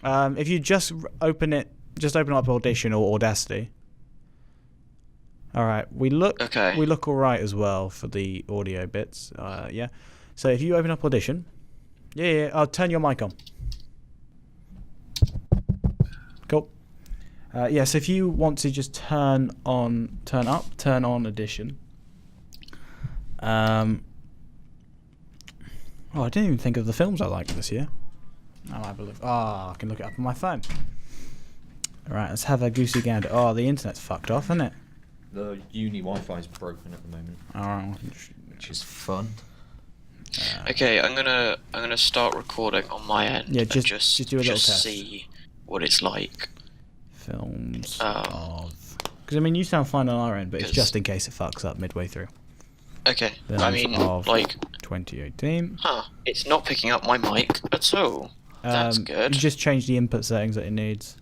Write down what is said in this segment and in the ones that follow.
If you just open up Audition or Audacity. All right, we look all right as well for the audio bits. Yeah. So if you open up Audition, yeah, I'll turn your mic on. Cool. So if you want to just turn on Audition. I didn't even think of the films I liked this year. I'll have a look. I can look it up on my phone. All right, let's have a goosey gander. Oh, the internet's fucked off, isn't it? The uni Wi-Fi is broken at the moment. Which is fun. Okay, I'm gonna start recording on my end. Yeah, just do a little test. See what it's like. Films of... Because, I mean, you sound fine on our end, but it's just in case it fucks up midway through. Okay, Films I mean, of like... 2018. It's not picking up my mic at all. That's good. You just change the input settings that it needs.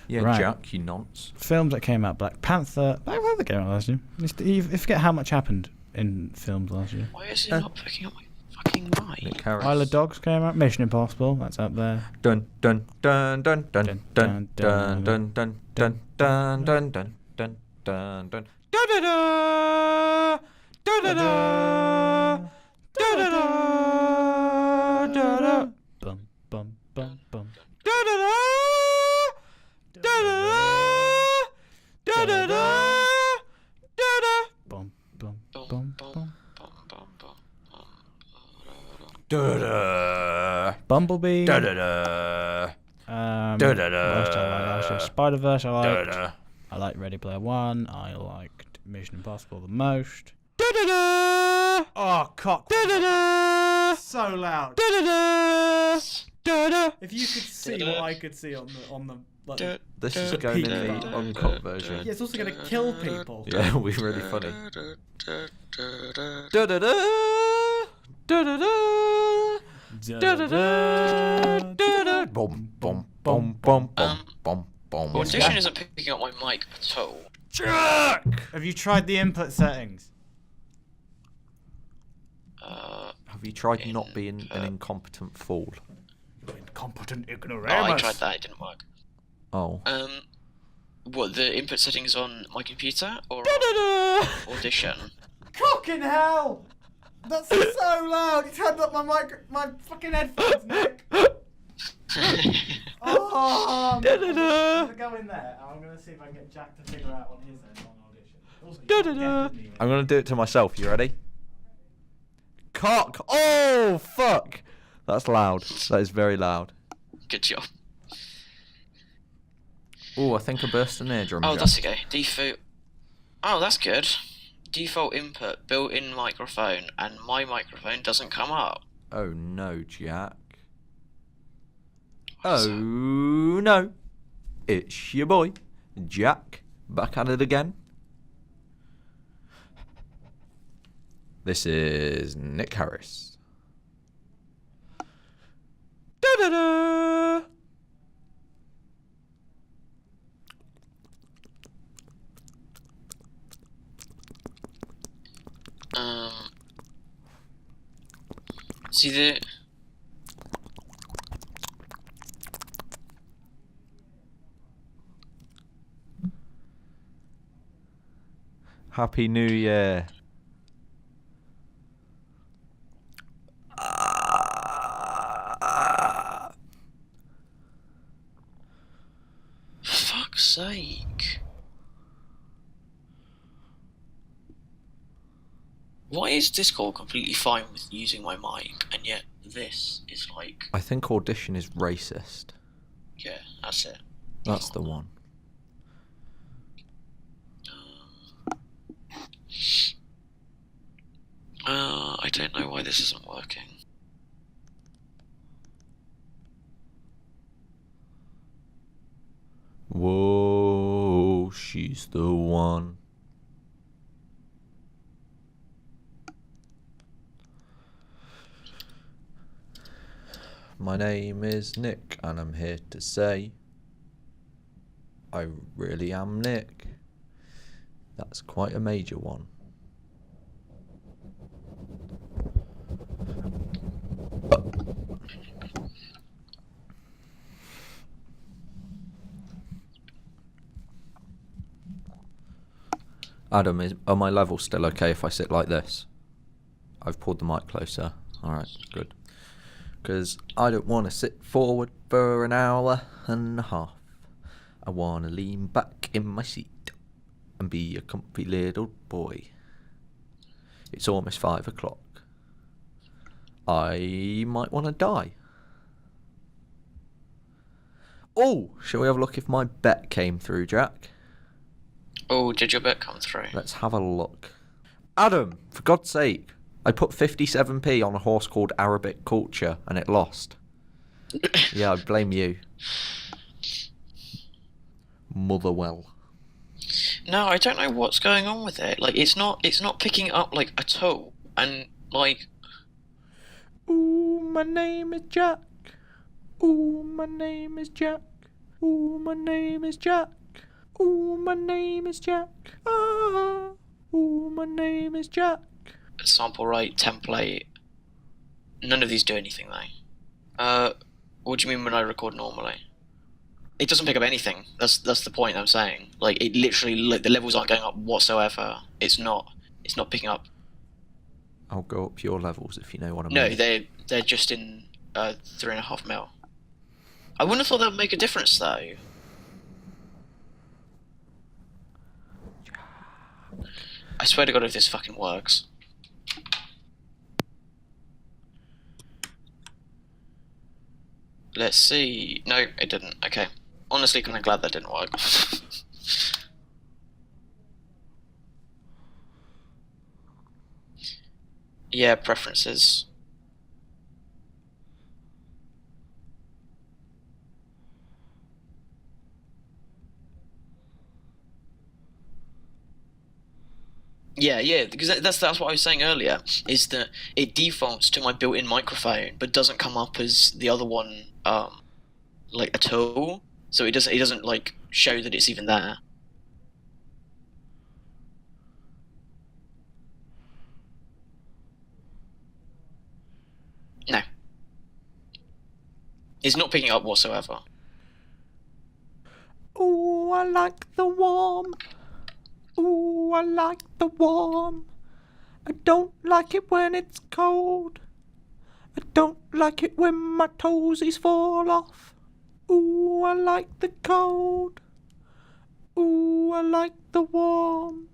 Yeah, right. Jack, you nonce. Films that came out: Black Panther came out last year. You forget how much happened in films last year. Why is it not picking up my fucking mic? Isle of Dogs came out. Mission Impossible, that's up there. Dun dun dun dun dun dun dun dun dun dun dun dun dun dun dun dun. Da da da da da da da da da. Bum bum bum bum. Da da da. Da da da da da da da. Bum bum bum bum. Da da. Bumblebee. Da da da. Da da da. Spider-Verse. I liked Ready Player One. I liked Mission Impossible the most. Da da da. Oh, cock. Da da da. So loud. Da da da. Da da. If you could see what I could see on the like, this is going in the Uncut version. Yeah, it's also going to kill people. Yeah, it'll be really funny. Da da da. Da da da. Da da da. Da da. Boom boom boom boom boom boom boom. Audition isn't picking up my mic at all. Jack! Have you tried the input settings? Have you tried not being an incompetent fool? Incompetent ignoramus. Oh, I tried that. It didn't work. Oh. What, the input settings on my computer or Da-da-da! Audition? Cocking hell! That's so loud. You turned up my fucking headphones, Nick. Oh, Da-da-da! I'm gonna go in there and I'm gonna see if I can get Jack to figure out on his end on Audition. Also, Da-da-da! I'm gonna do it to myself. You ready? Cock! Oh, fuck! That's loud. That is very loud. Good job. Oh, I think I burst an eardrum. Oh, Jack. that's okay. Default. Oh, that's good. Default input, built-in microphone, and my microphone doesn't come up. Oh no, Jack. Oh no. It's your boy, Jack, back at it again. This is Nick Harris. Da-da-da! See the... Happy New Year. Fuck's sake. Why is Discord completely fine with using my mic, and yet this is like... I think Audition is racist. Yeah, that's it. That's the one. I don't know why this isn't working. Whoa, she's the one. My name is Nick, and I'm here to say I really am Nick. That's quite a major one. Adam, are my levels still okay if I sit like this? I've pulled the mic closer. Alright, good. Because I don't want to sit forward for an hour and a half. I want to lean back in my seat and be a comfy little boy. It's almost 5 o'clock. I might want to die. Oh, shall we have a look if my bet came through, Jack? Oh, did your bet come through? Let's have a look. Adam, for God's sake, I put 57p on a horse called Arabic Culture and it lost. Yeah, I blame you. Motherwell. No, I don't know what's going on with it. Like, it's not picking up, like, at all. And, like... Ooh, my name is Jack. Ooh, my name is Jack. Ooh, my name is Jack. Ooh, my name is Jack. Ah, ooh, my name is Jack. Sample rate, template... None of these do anything, though. What do you mean when I record normally? It doesn't pick up anything. That's the point I'm saying. Like, it literally... Like, the levels aren't going up whatsoever. It's not picking up... I'll go up your levels if you know what I mean. No, they're just in 3.5 mil. I wouldn't have thought that would make a difference, though. I swear to God if this fucking works. Let's see... No, it didn't. Okay. Honestly, kind of glad that didn't work. Yeah, preferences. Yeah, because that's what I was saying earlier, is that it defaults to my built-in microphone, but doesn't come up as the other one, like, at all. So it doesn't like, show that it's even there. No. It's not picking up whatsoever. Ooh, I like the warm. Ooh, I like the warm. I don't like it when it's cold. I don't like it when my toesies fall off. Ooh, I like the cold. Ooh, I like the warm.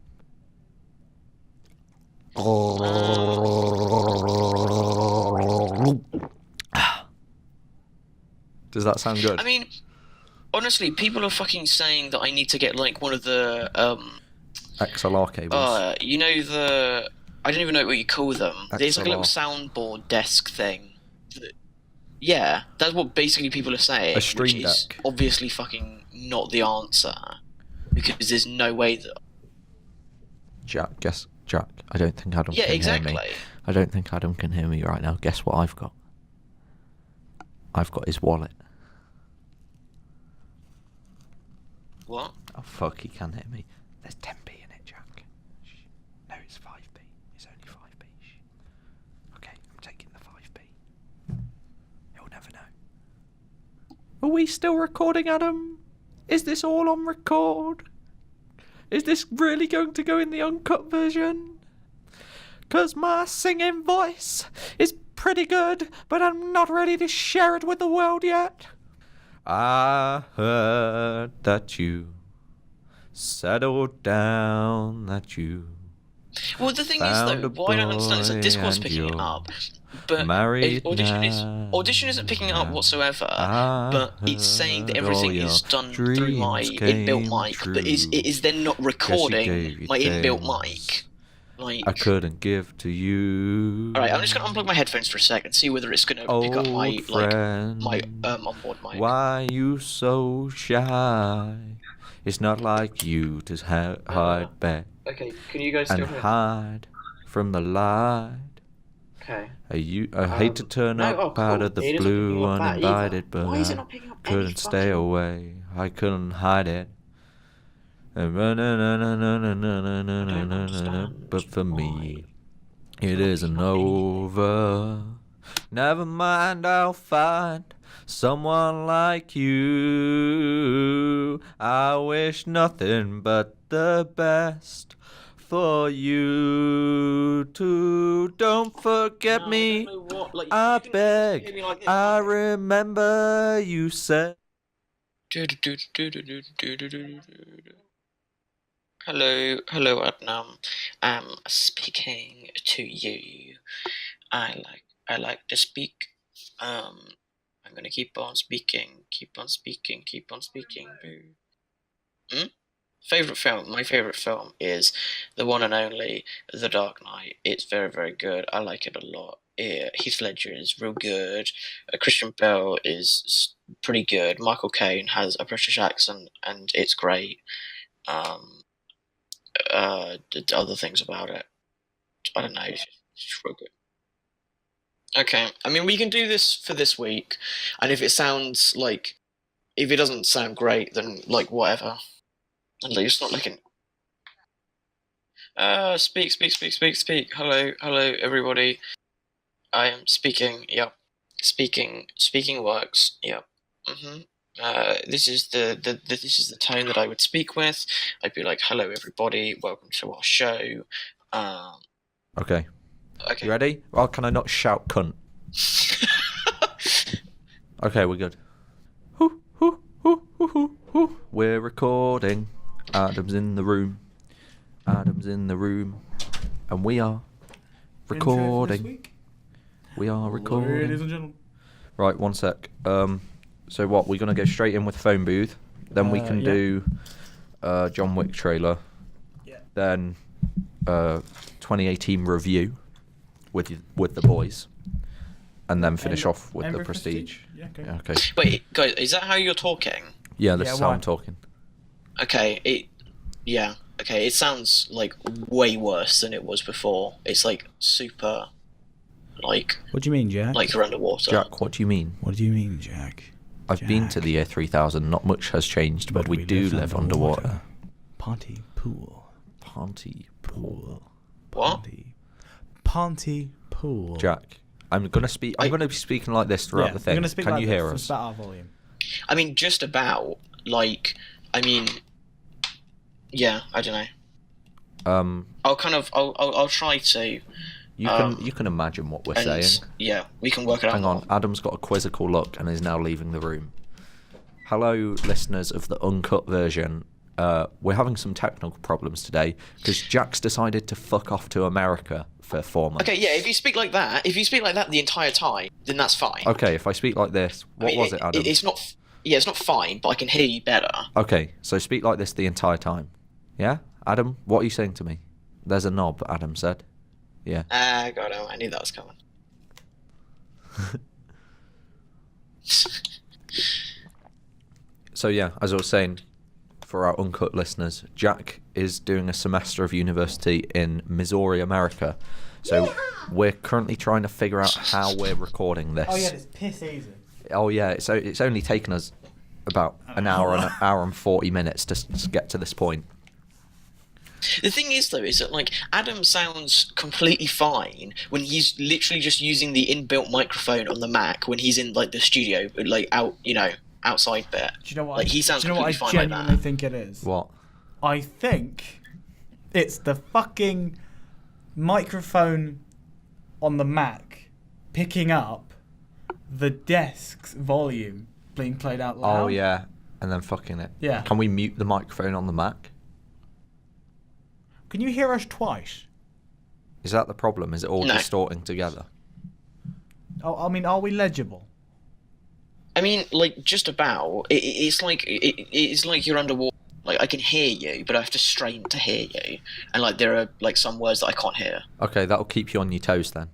Does that sound good? I mean, honestly, people are fucking saying that I need to get, like, one of the, XLR cables. you know the... I don't even know what you call them. There's like a little XLR. soundboard desk thing. Yeah, that's what basically people are saying. A stream which is deck. obviously fucking not the answer. Because there's no way that... Jack, I don't think Adam Yeah, can exactly. hear me. I don't think Adam can hear me right now. Guess what I've got? I've got his wallet. What? Oh, fuck, he can hear me. There's 10p in it, Jack. Shh. No, it's 5p. It's only 5p. Shh. Okay, I'm taking the 5p. He'll never know. Are we still recording, Adam? Is this all on record? Is this really going to go in the uncut version? 'Cause my singing voice is pretty good, but I'm not ready to share it with the world yet. I heard that you settled down, that you... Well, the thing is, though, what I don't understand is that Discord's picking it up, but Audition isn't picking it up whatsoever, but it's saying that everything is done through my inbuilt mic, but it is then not recording my inbuilt mic. Like, I couldn't give to you. Alright, I'm just gonna unplug my headphones for a sec and see whether it's gonna pick up my, like, my onboard mic. Why you so shy? It's not like you to hide back. Okay, can you guys still and hear? hide from the light. Okay. I hate to turn up out of the blue uninvited, but I couldn't stay away. I couldn't hide it. But for me, it isn't over. Never mind, I'll find someone like you. I wish nothing but the best for you to don't forget me. I beg. I remember you said. Hello, Adnam. I'm speaking to you. I like to speak. I'm gonna keep on speaking. Hmm? Favorite film? My favorite film is the one and only The Dark Knight. It's very, very good. I like it a lot. Heath Ledger is real good. Christian Bale is pretty good. Michael Caine has a British accent, and it's great. Other things about it, I don't know. It's real good. Okay, I mean, we can do this for this week, and if it doesn't sound great, then like whatever. At least not looking. Speak. Hello, everybody. I am speaking. Yep. Speaking works. Yep. This is the tone that I would speak with. I'd be like, "Hello, everybody. Welcome to our show." Okay. Okay. You ready? Well, can I not shout cunt? Okay, we're good. We're recording. Adam's in the room. And we are recording. We are recording. Ladies and gentlemen. Right, one sec. So what? We're gonna go straight in with phone booth. Then we can do John Wick trailer. Yeah. Then 2018 review with the boys, and then finish off with the Prestige. Yeah, okay. Okay. Wait, guys, is that how you're talking? Yeah, this is how I'm talking. Okay. Okay. It sounds like way worse than it was before. It's like super, like. What do you mean, Jack? Like you're underwater. Jack, what do you mean? What do you mean, Jack? I've been to the year 3000. Not much has changed, but we do live underwater. Ponty pool. What? Ponty pool. Jack, I'm gonna speak. I'm gonna be speaking like this throughout the thing. Gonna speak Can like you hear us? About our volume. I mean, just about. Like, I mean, yeah. I don't know. I'll try to. You can imagine what we're saying. Yeah, we can work it out. Hang on, Adam's got a quizzical look and is now leaving the room. Hello, listeners of the uncut version. We're having some technical problems today because Jack's decided to fuck off to America for 4 months. Okay, yeah. If you speak like that the entire time, then that's fine. Okay, if I speak like this, what was it, Adam? It's not. Yeah, it's not fine, but I can hear you better. Okay, so speak like this the entire time. Yeah, Adam, what are you saying to me? There's a knob, Adam said. Yeah. God, I knew that was coming. So yeah, as I was saying, for our uncut listeners, Jack is doing a semester of university in Missouri, America. So we're currently trying to figure out how we're recording this. Oh yeah, it's piss easy. Oh yeah, so it's only taken us about an hour and 40 minutes to get to this point. The thing is, though, is that like Adam sounds completely fine when he's literally just using the inbuilt microphone on the Mac when he's in like the studio, like outside bit. Do you know what? Like he sounds completely fine like I genuinely think it is. What? I think it's the fucking microphone on the Mac picking up the desk's volume being played out loud. Oh yeah, and then fucking it. Yeah. Can we mute the microphone on the Mac? Can you hear us twice? Is that the problem? Is it all distorting together? Oh, I mean, are we legible? I mean, like just about. It's like you're underwater. Like I can hear you, but I have to strain to hear you, and like there are like some words that I can't hear. Okay, that'll keep you on your toes then.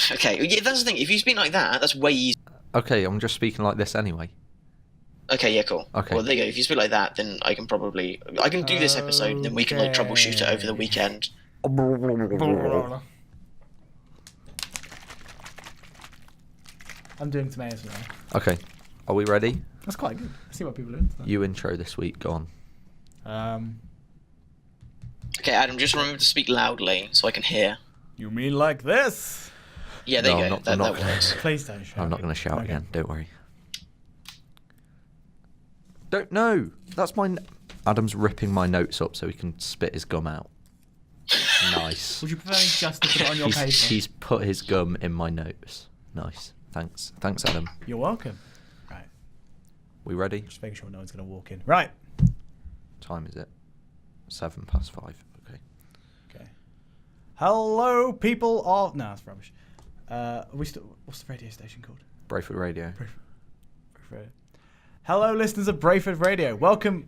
Okay, yeah, that's the thing. If you speak like that, that's way easier. Okay, I'm just speaking like this anyway. Okay, yeah, cool. Okay. Well, there you go. If you speak like that, then I can do this episode, and then we can like troubleshoot it over the weekend. I'm doing tomatoes now. Okay, are we ready? That's quite good. Let's see what people are doing. You intro this week. Go on. Okay, Adam, just remember to speak loudly so I can hear. You mean like this? Yeah, there you go. That works. Please don't shout. I'm not going to shout again. Don't worry. Don't know. That's my. Adam's ripping my notes up so he can spit his gum out. Nice. Would you prefer me just to put it on your paper? He's put his gum in my notes. Nice. Thanks, Adam. You're welcome. Right. We ready? Just making sure no one's going to walk in. Right. Time is it? 5:07. Okay. Okay. Hello, people of... No, that's rubbish. What's the radio station called? Brayford Radio. Brayford Radio. Hello, listeners of Brayford Radio. Welcome...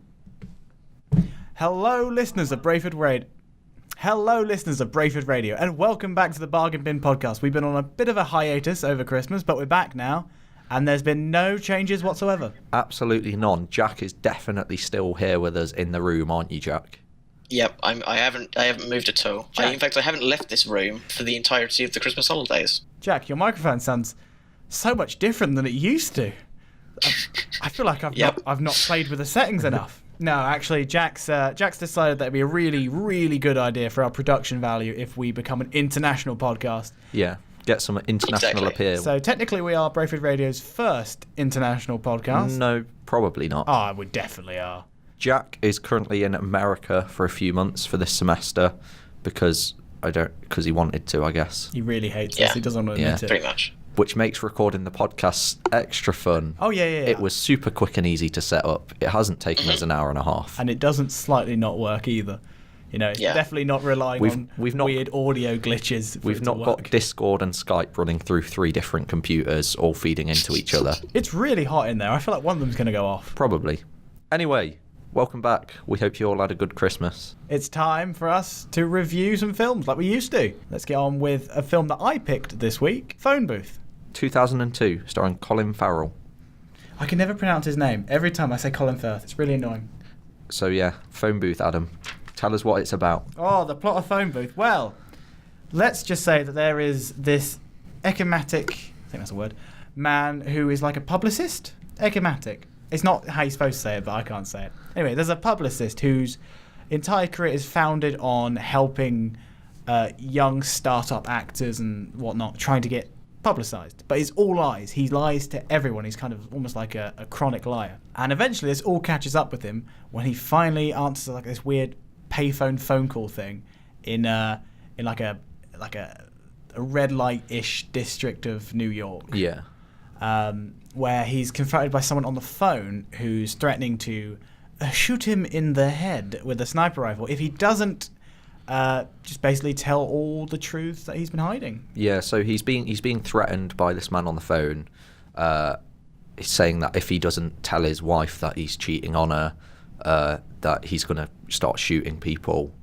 Hello, listeners of Brayford Radio. Hello, listeners of Brayford Radio, and welcome back to the Bargain Bin Podcast. We've been on a bit of a hiatus over Christmas, but we're back now, and there's been no changes whatsoever. Absolutely none. Jack is definitely still here with us in the room, aren't you, Jack? Yep, I haven't moved at all. In fact, I haven't left this room for the entirety of the Christmas holidays. Jack, your microphone sounds so much different than it used to. I feel like I've not played with the settings enough. No, actually, Jack's decided that it'd be a really, really good idea for our production value if we become an international podcast. Yeah, get some international appeal. So technically, we are Brayford Radio's first international podcast. No, probably not. Oh, we definitely are. Jack is currently in America for a few months for this semester because he wanted to, I guess. He really hates us. He doesn't want to admit it. Pretty much. Which makes recording the podcast extra fun. Oh, yeah. It was super quick and easy to set up. It hasn't taken us an hour and a half. And it doesn't slightly not work either. You know, it's definitely not relying on weird audio glitches. We've not got Discord and Skype running through 3 different computers all feeding into each other. It's really hot in there. I feel like one of them's going to go off. Probably. Anyway, welcome back. We hope you all had a good Christmas. It's time for us to review some films like we used to. Let's get on with a film that I picked this week, Phone Booth. 2002, starring Colin Farrell. I can never pronounce his name. Every time I say Colin Firth, it's really annoying. So yeah, Phone Booth, Adam. Tell us what it's about. Oh, the plot of Phone Booth. Well, let's just say that there is this ecomatic, I think that's a word, man who is like a publicist. Ecomatic. It's not how you're supposed to say it, but I can't say it. Anyway, there's a publicist whose entire career is founded on helping young startup actors and whatnot, trying to get publicised, but he's all lies. He lies to everyone. He's kind of almost like a chronic liar. And eventually this all catches up with him when he finally answers like this weird payphone phone call thing in like a red light-ish district of New York. Yeah. Where he's confronted by someone on the phone who's threatening to shoot him in the head with a sniper rifle if he doesn't just basically tell all the truth that he's been hiding. Yeah, so he's being threatened by this man on the phone. He's saying that if he doesn't tell his wife that he's cheating on her, that he's going to start shooting people.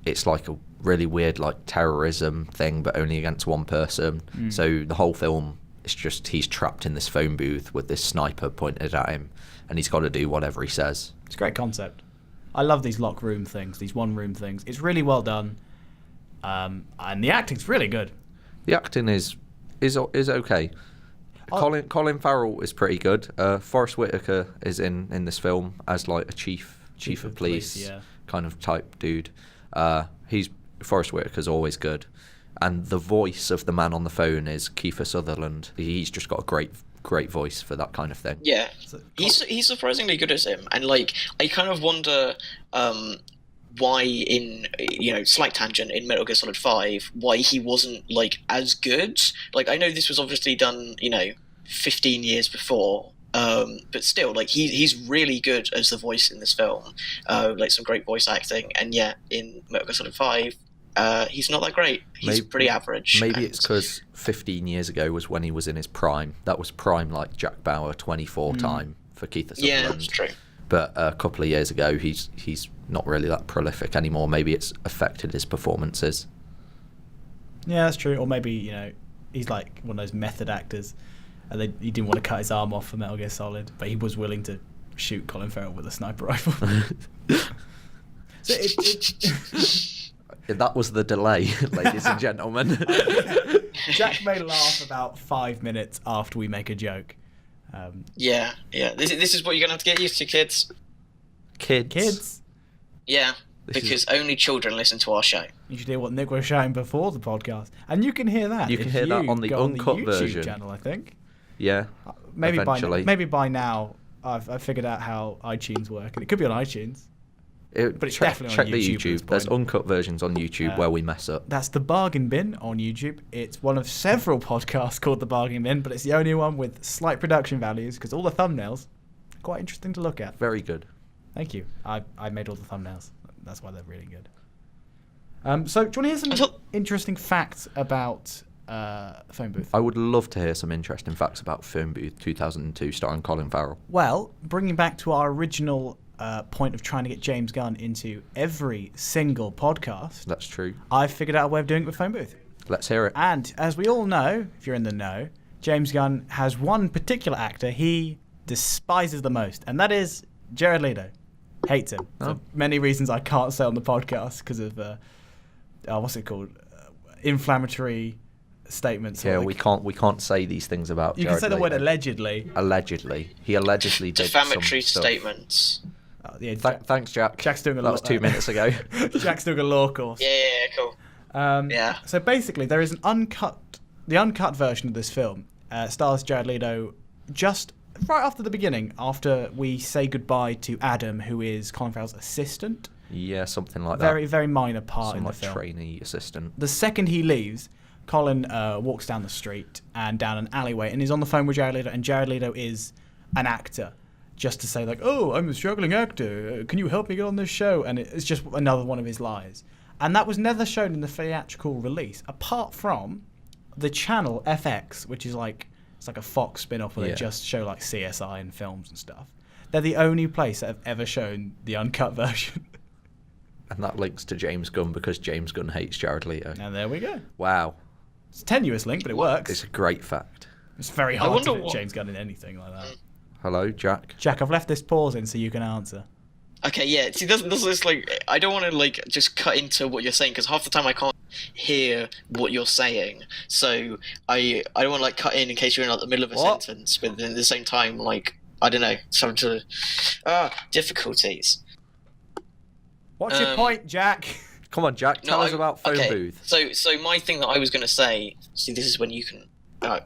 It's like a really weird like terrorism thing, but only against one person. So the whole film is just he's trapped in this phone booth with this sniper pointed at him, and he's got to do whatever he says. It's a great concept. I love these lock room things, these one room things. It's really well done, and the acting's really good. The acting is okay. Colin Farrell is pretty good. Forrest Whitaker is in this film as like a chief of police kind of type dude. Forrest Whitaker's always good, and the voice of the man on the phone is Kiefer Sutherland. He's just got a great voice for that kind of thing. Yeah, he's surprisingly good as him, and like I kind of wonder why in slight tangent in Metal Gear Solid 5 why he wasn't like as good. Like I know this was obviously done 15 years before, but still like he's really good as the voice in this film. Like some great voice acting, and yet in Metal Gear Solid 5 he's not that great. He's pretty average. Maybe it's because 15 years ago was when he was in his prime. That was prime like Jack Bauer 24 time for Kiefer Sutherland. Yeah, that's true. But a couple of years ago, he's not really that prolific anymore. Maybe it's affected his performances. Yeah, that's true. Or maybe he's like one of those method actors, and he didn't want to cut his arm off for Metal Gear Solid, but he was willing to shoot Colin Farrell with a sniper rifle. So that was the delay, ladies and gentlemen. Jack may laugh about 5 minutes after we make a joke. Yeah. This is what you're gonna have to get used to, kids. Kids. Yeah, because only children listen to our show. You should hear what Nick was shouting before the podcast, and you can hear that. You can hear that on the Uncut version channel, I think. Yeah. Maybe by now I've figured out how iTunes work, and it could be on iTunes. But it's definitely check on the YouTube. There's uncut versions on YouTube where we mess up. That's The Bargain Bin on YouTube. It's one of several podcasts called The Bargain Bin, but it's the only one with slight production values because all the thumbnails are quite interesting to look at. Very good. Thank you. I made all the thumbnails. That's why they're really good. So do you want to hear some interesting facts about Phone Booth? I would love to hear some interesting facts about Phone Booth 2002 starring Colin Farrell. Well, bringing back to our original point of trying to get James Gunn into every single podcast. That's true. I've figured out a way of doing it with Phone Booth. Let's hear it. And as we all know, if you're in the know, James Gunn has one particular actor he despises the most, and that is Jared Leto. Hates him for many reasons I can't say on the podcast because of what's it called? Inflammatory statements. Yeah, we can't say these things about. You Jared can say the Leto. word allegedly. Allegedly, he allegedly did defamatory some statements. Yeah, thanks, Jack. Jack's doing that was 2 minutes ago. Jack's doing a law course. Yeah, cool. Yeah. So basically, there is the uncut version of this film stars Jared Leto just right after the beginning, after we say goodbye to Adam, who is Colin Farrell's assistant. Yeah, something like that. Very, very minor part in the film. Trainee assistant. The second he leaves, Colin walks down the street and down an alleyway and is on the phone with Jared Leto, and Jared Leto is an actor. Just to say, like, oh, I'm a struggling actor. Can you help me get on this show? And it's just another one of his lies. And that was never shown in the theatrical release, apart from the channel FX, which is like, it's like a Fox spin-off where they just show like CSI and films and stuff. They're the only place that have ever shown the uncut version. And that links to James Gunn because James Gunn hates Jared Leto. And there we go. Wow. It's a tenuous link, but it works. It's a great fact. It's very hard to fit James Gunn in anything like that. Hello, Jack. Jack, I've left this pause in so you can answer. Okay, yeah. See, this is like, I don't want to like just cut into what you're saying because half the time I can't hear what you're saying. So I don't want to like cut in case you're in like the middle of a sentence, but then at the same time, like, I don't know, some to difficulties. What's your point, Jack? Come on, Jack. Tell us about Phone Booth. So my thing that I was going to say. See, this is when you can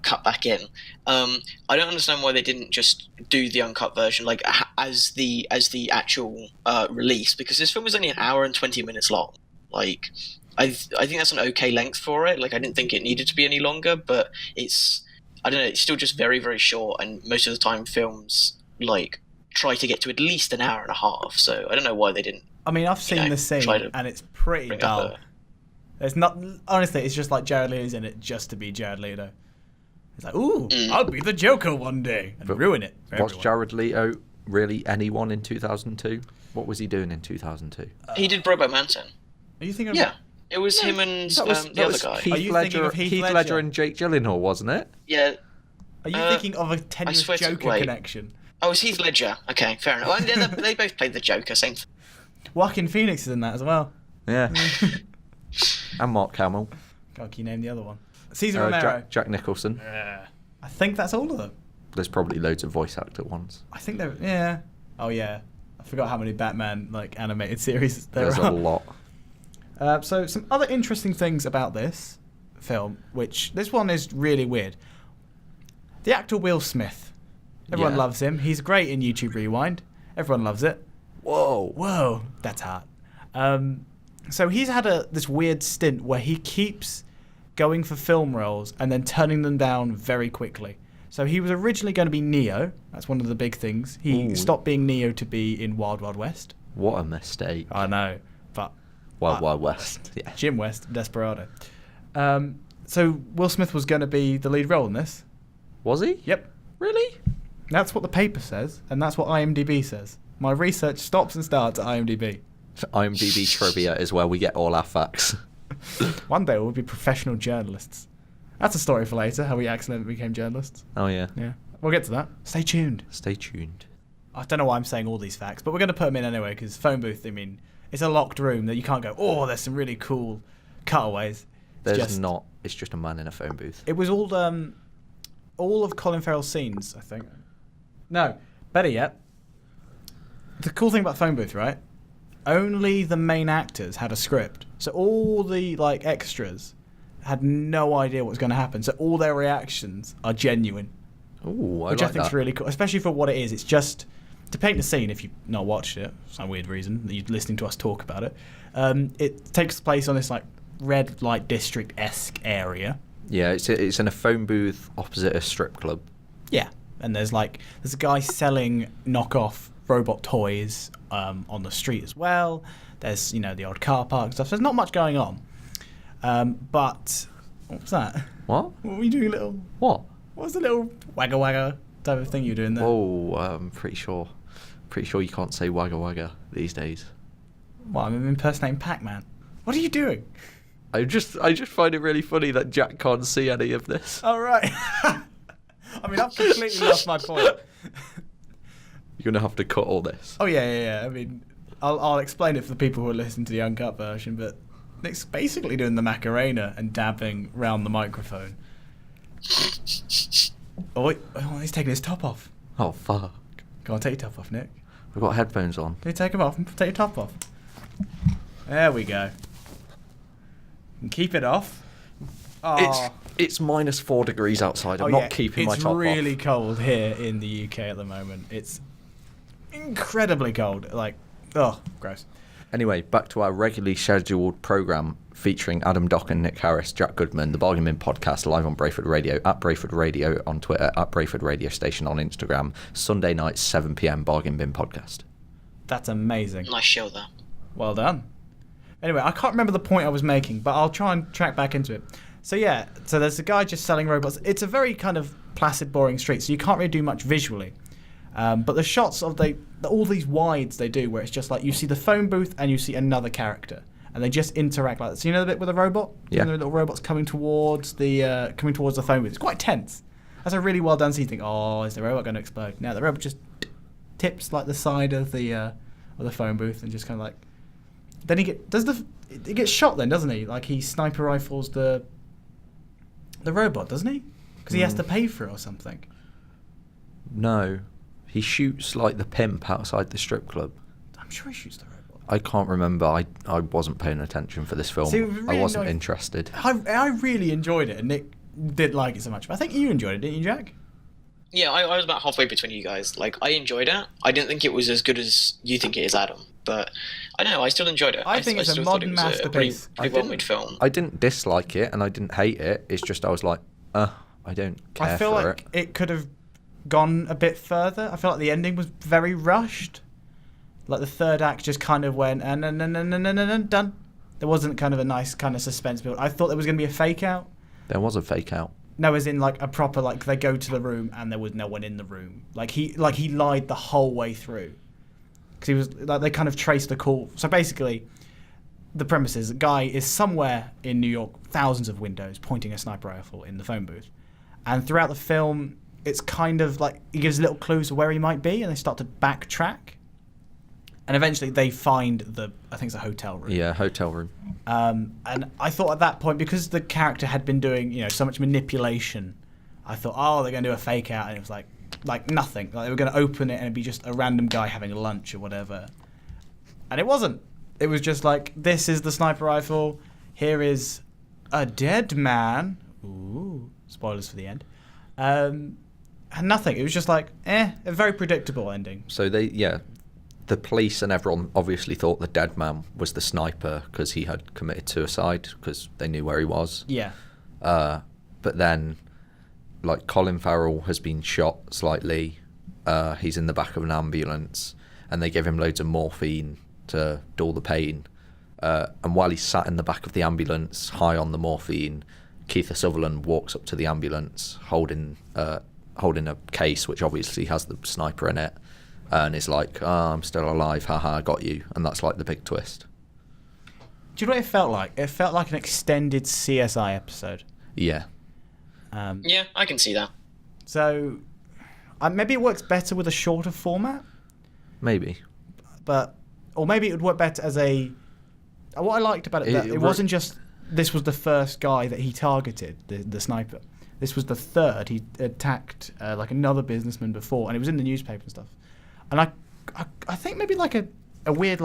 cut back in. I don't understand why they didn't just do the uncut version, like as the actual release, because this film is only an hour and 20 minutes long. Like, I think that's an okay length for it. Like, I didn't think it needed to be any longer, but it's, I don't know, it's still just very, very short, and most of the time films like try to get to at least an hour and a half. So I don't know why they didn't. I mean, I've seen the scene, and it's pretty dull. There's not, honestly, it's just like Jared Leto's in it just to be Jared Leto. It's like, ooh, I'll be the Joker one day and ruin it for Was everyone. Jared Leto really anyone in 2002? What was he doing in 2002? He did Brokeback Mountain. Are you thinking of... Yeah, it was him and the other guy. Heath Ledger and Jake Gyllenhaal, wasn't it? Yeah. Are you thinking of a tenuous Joker connection? Oh, it's Heath Ledger. Okay, fair enough. Well, they both played the Joker, same thing. Joaquin Phoenix is in that as well. Yeah. And Mark Hamill. God, can you name the other one? Caesar Romero. Jack Nicholson. I think that's all of them. There's probably loads of voice actor ones. I think there. Yeah. Oh yeah. I forgot how many Batman like animated series there are. There's a lot. So some other interesting things about this film, which this one is really weird. The actor Will Smith. Everyone loves him. He's great in YouTube Rewind. Everyone loves it. Whoa, that's hot. So he's had this weird stint where he keeps going for film roles and then turning them down very quickly. So he was originally going to be Neo. That's one of the big things. He stopped being Neo to be in Wild Wild West. What a mistake. I know, but... Wild West. Yeah. Jim West, Desperado. So Will Smith was going to be the lead role in this. Was he? Yep. Really? That's what the paper says, and that's what IMDb says. My research stops and starts at IMDb. IMDb trivia is where we get all our facts. One day we'll be professional journalists. That's a story for later, how we accidentally became journalists. Oh, yeah. Yeah. We'll get to that. Stay tuned. Stay tuned. I don't know why I'm saying all these facts, but we're going to put them in anyway, because Phone Booth, I mean, it's a locked room that you can't go, oh, there's some really cool cutaways. There's not. It's just a man in a phone booth. It was all of Colin Farrell's scenes, I think. No, better yet. The cool thing about Phone Booth, right? Only the main actors had a script. So all the like extras had no idea what was going to happen. So all their reactions are genuine. Ooh, which I think is really cool, especially for what it is. It's just to paint the scene, if you've not watched it, for some weird reason, you're listening to us talk about it, it takes place on this like red light district-esque area. Yeah, it's in a phone booth opposite a strip club. Yeah, and there's a guy selling knockoff robot toys on the street as well. There's the odd car park and stuff. So there's not much going on. But what was that? What? What were you doing, little? What? What was the little wagga wagga type of thing you were doing there? Oh, I'm pretty sure you can't say wagga wagga these days. Well, I'm impersonating Pac-Man. What are you doing? I just find it really funny that Jack can't see any of this. Oh, right. I mean, I've completely lost my point. You're going to have to cut all this. Oh, yeah. I mean, I'll explain it for the people who are listening to the Uncut version, but Nick's basically doing the Macarena and dabbing round the microphone. Oh, wait. Oh, he's taking his top off. Oh, fuck. Go on, take your top off, Nick. We've got headphones on. Can you take them off and take your top off? There we go. And keep it off. Oh. It's minus 4 degrees outside. I'm not keeping my top off. It's really cold here in the UK at the moment. It's incredibly cold. Like, oh, gross. Anyway, back to our regularly scheduled programme featuring Adam Dokhan, Nick Harris, Jack Goodman, the Bargain Bin Podcast, live on Brayford Radio, at Brayford Radio on Twitter, at Brayford Radio Station on Instagram, Sunday nights, 7 p.m, Bargain Bin Podcast. That's amazing. Nice show, though. Well done. Anyway, I can't remember the point I was making, but I'll try and track back into it. So there's a guy just selling robots. It's a very kind of placid, boring street, so you can't really do much visually. But the shots of all these wides they do, where it's just like you see the phone booth and you see another character, and they just interact like that. So you know the bit with the robot? Yeah. The little robot's coming towards the phone booth. It's quite tense. That's a really well done scene. You think, oh, is the robot going to explode? No, the robot just tips like the side of the phone booth and just kind of like. Then he gets shot then, doesn't he? Like he sniper rifles the robot, doesn't he? Because he has to pay for it or something. No. He shoots like the pimp outside the strip club. I'm sure he shoots the robot. I can't remember. I wasn't paying attention for this film. See, really I wasn't interested. I really enjoyed it, and Nick didn't like it so much. But I think you enjoyed it, didn't you, Jack? Yeah, I was about halfway between you guys. Like, I enjoyed it. I didn't think it was as good as you think it is, Adam. But I don't know, I still enjoyed it. I think it's a modern masterpiece. Pretty well-made film. I didn't dislike it, and I didn't hate it. It's just I was like, I don't care for it. I feel like it could have gone a bit further. I feel like the ending was very rushed. Like the third act just kind of went and done. There wasn't kind of a nice kind of suspense build. I thought there was going to be a fake out. There was a fake out. No, as in like a proper like they go to the room and there was no one in the room. Like he lied the whole way through. Because he was like they kind of traced the call. So basically, the premise is a guy is somewhere in New York, thousands of windows, pointing a sniper rifle in the phone booth, and throughout the film, it's kind of like he gives little clues of where he might be, and they start to backtrack, and eventually they find I think it's a hotel room. Yeah, hotel room. And I thought at that point, because the character had been doing so much manipulation, I thought, oh, they're going to do a fake out, and it was like nothing. Like they were going to open it and it'd be just a random guy having lunch or whatever, and it wasn't. It was just like, this is the sniper rifle. Here is a dead man. Ooh, spoilers for the end. And nothing. It was just like, a very predictable ending. So the police and everyone obviously thought the dead man was the sniper because he had committed suicide because they knew where he was. Yeah. But then, like, Colin Farrell has been shot slightly. He's in the back of an ambulance, and they give him loads of morphine to dull the pain. And while he's sat in the back of the ambulance, high on the morphine, Keith Sutherland walks up to the ambulance holding a case which obviously has the sniper in it, and is like, I'm still alive, haha, I got you. And that's like the big twist. Do you know what it felt like? It felt like an extended CSI episode. Yeah. Yeah, I can see that. So maybe it works better with a shorter format. Maybe. Or maybe it would work better as a... What I liked about it wasn't just this was the first guy that he targeted, the sniper. This was the third. He attacked like another businessman before, and it was in the newspaper and stuff. And I think maybe like a weird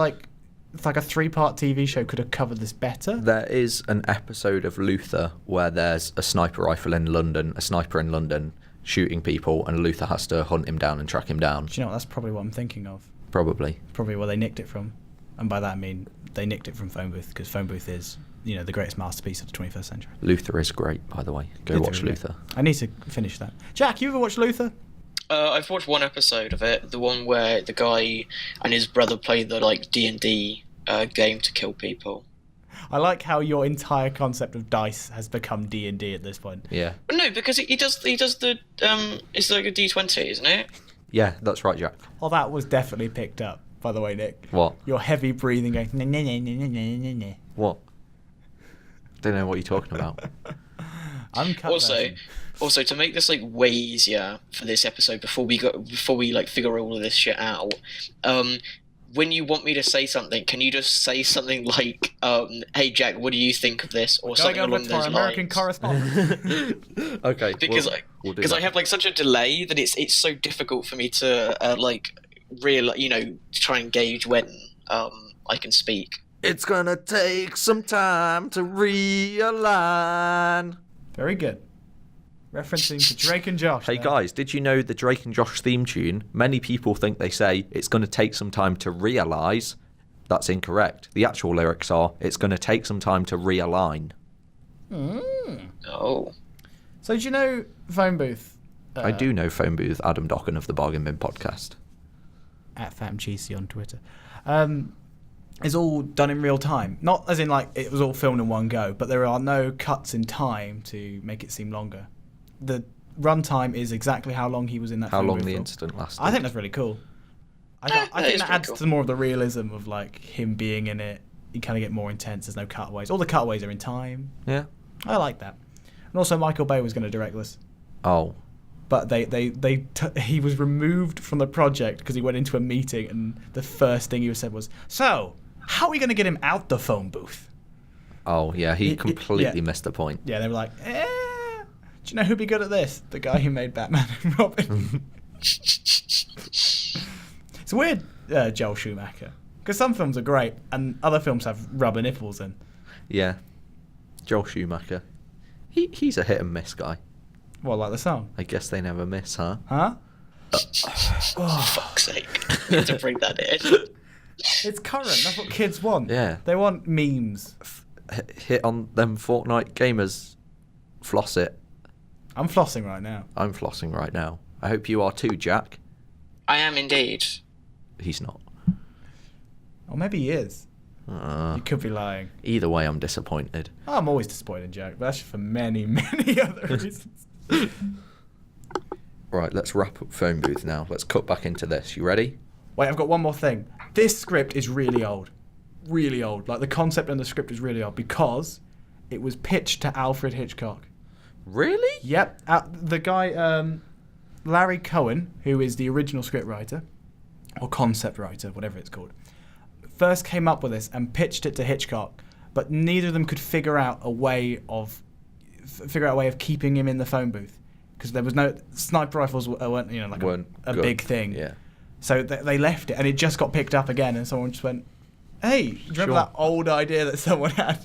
it's like a 3-part TV show could have covered this better. There is an episode of Luther where there's a sniper in London shooting people, and Luther has to hunt him down and track him down. Do you know what? That's probably what I'm thinking of. Probably where they nicked it from. And by that I mean they nicked it from Phone Booth, because Phone Booth is, the greatest masterpiece of the 21st century. Luther is great, by the way. Go watch Luther. I need to finish that. Jack, you ever watched Luther? I've watched one episode of it, the one where the guy and his brother play the D&D game to kill people. I like how your entire concept of dice has become D&D at this point. Yeah. No, because he does the it's like a D20, isn't it? Yeah, that's right, Jack. Well, that was definitely picked up, by the way, Nick. What? Your heavy breathing going. Nah, nah, nah, nah, nah, nah, nah. What? Don't know what you're talking about. Uncut Also, to make this way easier for this episode, before we figure all of this shit out, when you want me to say something, can you just say something like, "Hey Jack, what do you think of this?" or something along those lines? American correspondent. Okay. Because we'll I have such a delay that it's so difficult for me to try and gauge when I can speak. It's gonna take some time to realign. Very good. Referencing to Drake and Josh. Hey guys, did you know the Drake and Josh theme tune? Many people think they say it's going to take some time to realise. That's incorrect. The actual lyrics are, it's going to take some time to realign. Oh. So do you know Phone Booth? I do know Phone Booth, Adam Dokhan of the Bargain Bin podcast. At FatMGC on Twitter. It's all done in real time. Not as in it was all filmed in one go, but there are no cuts in time to make it seem longer. The runtime is exactly how long he was in that film. How long the film. incident lasted. I think that's really cool. I think that adds to more of the realism of him being in it. You kind of get more intense. There's no cutaways. All the cutaways are in time. Yeah. I like that. And also Michael Bay was going to direct this. Oh. But he was removed from the project because he went into a meeting and the first thing he said was, "So, how are we going to get him out the phone booth?" Oh, yeah, he completely missed the point. Yeah, they were like, do you know who'd be good at this? The guy who made Batman and Robin. It's weird, Joel Schumacher, because some films are great and other films have rubber nipples in. Yeah, Joel Schumacher. He's a hit and miss guy. Well, like the song. I guess they never miss, huh? Huh? For fuck's sake. You have to bring that in. It's current. That's what kids want. Yeah. They want memes. Hit on them Fortnite gamers. Floss it. I'm flossing right now. I'm flossing right now. I hope you are too, Jack. I am indeed. He's not. Or maybe he is. You could be lying. Either way, I'm disappointed. I'm always disappointed in Jack, but that's for many, many other reasons. Right, let's wrap up Phone Booth now. Let's cut back into this. You ready? Wait, I've got one more thing. This script is really old. Really old. The concept and the script is really old because it was pitched to Alfred Hitchcock. Really? Yep. The guy, Larry Cohen, who is the original scriptwriter, or concept writer, whatever it's called, first came up with this and pitched it to Hitchcock, but neither of them could figure out a way of keeping him in the phone booth, because there was no sniper rifles weren't a big thing. Yeah. So they left it, and it just got picked up again, and someone just went, "Hey, do you remember that old idea that someone had?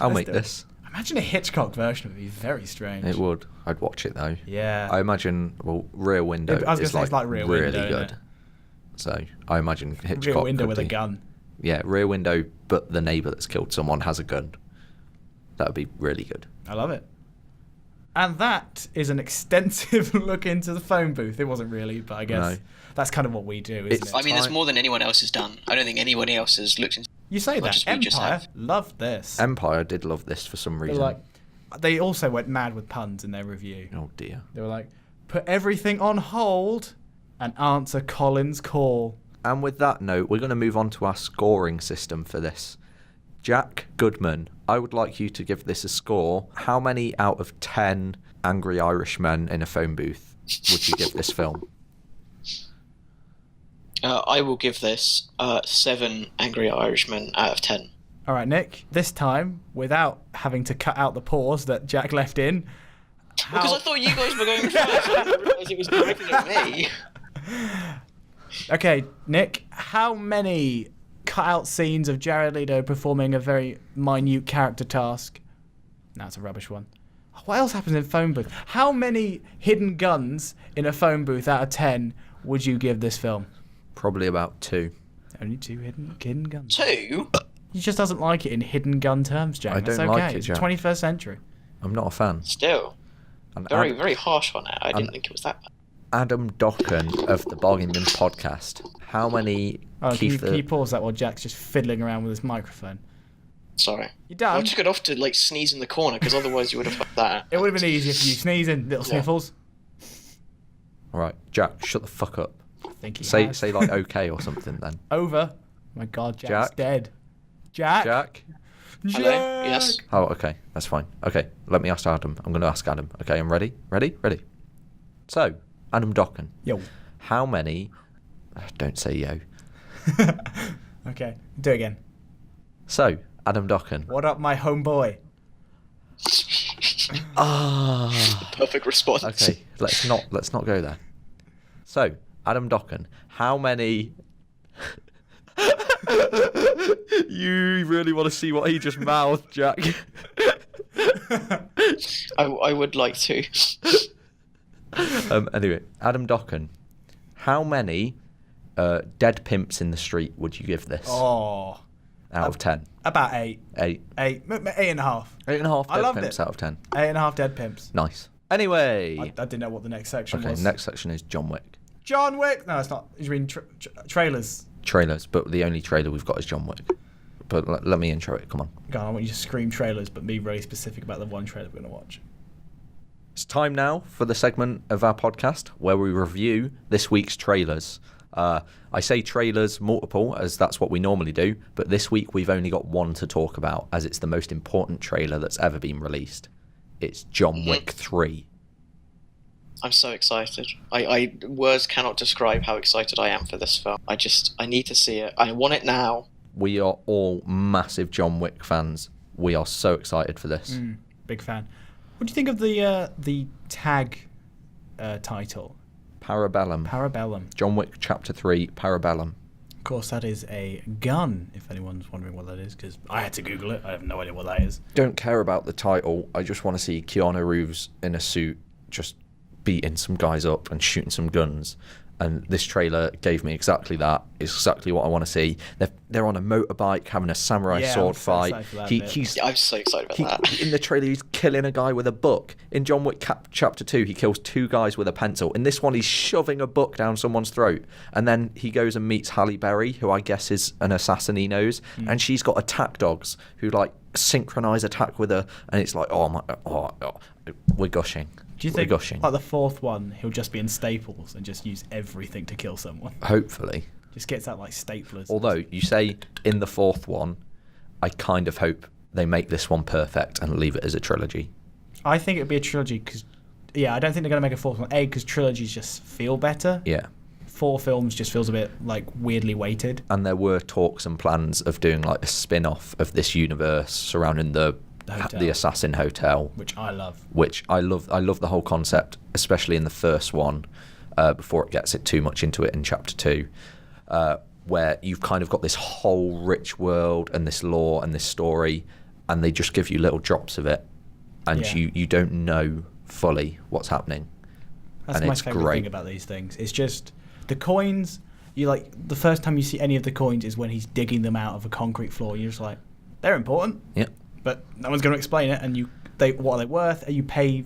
I'll make this." Imagine a Hitchcock version would be very strange. It would. I'd watch it though. Yeah. I imagine Rear Window is it's like Rear really Window, good. So I imagine Hitchcock. Rear Window with a gun. Yeah, Rear Window, but the neighbour that's killed someone has a gun. That would be really good. I love it. And that is an extensive look into the phone booth. It wasn't really, but I guess that's kind of what we do, isn't it? I mean, it's more than anyone else has done. I don't think anyone else has looked into. You say that. Empire loved this. Empire did love this for some reason. They also went mad with puns in their review. Oh dear. They were like, "Put everything on hold and answer Colin's call." And with that note, we're going to move on to our scoring system for this. Jack Goodman, I would like you to give this a score. How many out of 10 angry Irishmen in a phone booth would you give this film? I will give this 7 angry Irishmen out of 10. All right, Nick. This time, without having to cut out the pause that Jack left in. Because I thought you guys were going first. I didn't realise it was directed at me. Okay, Nick. How many cut-out scenes of Jared Leto performing a very minute character task? No, it's a rubbish one. What else happens in phone booth? How many hidden guns in a phone booth out of 10 would you give this film? Probably about 2. Only 2 hidden guns. 2? He just doesn't like it in hidden gun terms, Jack. I don't That's okay. like it, Jack. It's 21st century. I'm not a fan. Still. And Very harsh on it. I didn't think it was that bad. Adam Dokhan of the Bargain Bin podcast. How many... Can you pause that while Jack's just fiddling around with his microphone? Sorry. You done? I took it off to like sneeze in the corner because otherwise you would have fucked that. It would have been easier for you sneezing, little sniffles. All right, Jack, shut the fuck up. I think he say has. say like okay or something then. Over. My God, Jack's Jack? dead. Jack. Hello? Yes. Oh, okay, that's fine. Okay, let me ask Adam. I'm going to ask Adam. Okay, I'm ready. Ready. So, Adam Dokhan. Yo. How many? Don't say yo. Okay, do it again. So, Adam Dokhan. What up, my homeboy? Perfect response. Okay, let's not go there. So, Adam Dokhan, how many? You really want to see what he just mouthed, Jack? I would like to. Anyway, Adam Dokhan, how many dead pimps in the street would you give this? Oh. Out of 10. About 8. 8. 8.5. 8.5 I dead loved pimps it. out of 10. 8.5 dead pimps. Nice. Anyway. I didn't know what the next section Okay, was. next section is John Wick. John Wick. No, it's not. You mean trailers? Trailers, but the only trailer we've got is John Wick. But let me intro it, come on. Go on, I want you to scream trailers, but be really specific about the one trailer we're going to watch. It's time now for the segment of our podcast where we review this week's trailers. I say trailers multiple as that's what we normally do, but this week we've only got one to talk about as it's the most important trailer that's ever been released. It's John Wick 3. I'm so excited. I words cannot describe how excited I am for this film. I need to see it. I want it now. We are all massive John Wick fans. We are so excited for this. Big fan. What do you think of the tag title? Parabellum. John Wick Chapter 3, Parabellum. Of course, that is a gun, if anyone's wondering what that is, because I had to Google it. I have no idea what that is. Don't care about the title. I just want to see Keanu Reeves in a suit just beating some guys up and shooting some guns. And this trailer gave me exactly that. It's exactly what I want to see. They're on a motorbike having a samurai sword fight. I'm so excited about that. In the trailer, he's killing a guy with a book. In John Wick Chapter 2, he kills 2 guys with a pencil. In this one, he's shoving a book down someone's throat. And then he goes and meets Halle Berry, who I guess is an assassin he knows. And she's got attack dogs who synchronize attack with her. And it's like, we're gushing. Do you think, like the fourth one, he'll just be in Staples and just use everything to kill someone? Hopefully. Just gets out like staplers. Although, you say in the fourth one, I kind of hope they make this one perfect and leave it as a trilogy. I think it'd be a trilogy because, I don't think they're going to make a fourth one. Because trilogies just feel better. Yeah. 4 films just feels a bit weirdly weighted. And there were talks and plans of doing a spin-off of this universe surrounding the Assassin Hotel, which I love. I love the whole concept, especially in the first one, before it gets it too much into it in Chapter 2, where you've kind of got this whole rich world and this lore and this story, and they just give you little drops of it, and you don't know fully what's happening. That's my favourite thing about these things. It's just the coins. The first time you see any of the coins is when he's digging them out of a concrete floor. You're just like, they're important. Yeah. But no one's going to explain it, and what are they worth? You pay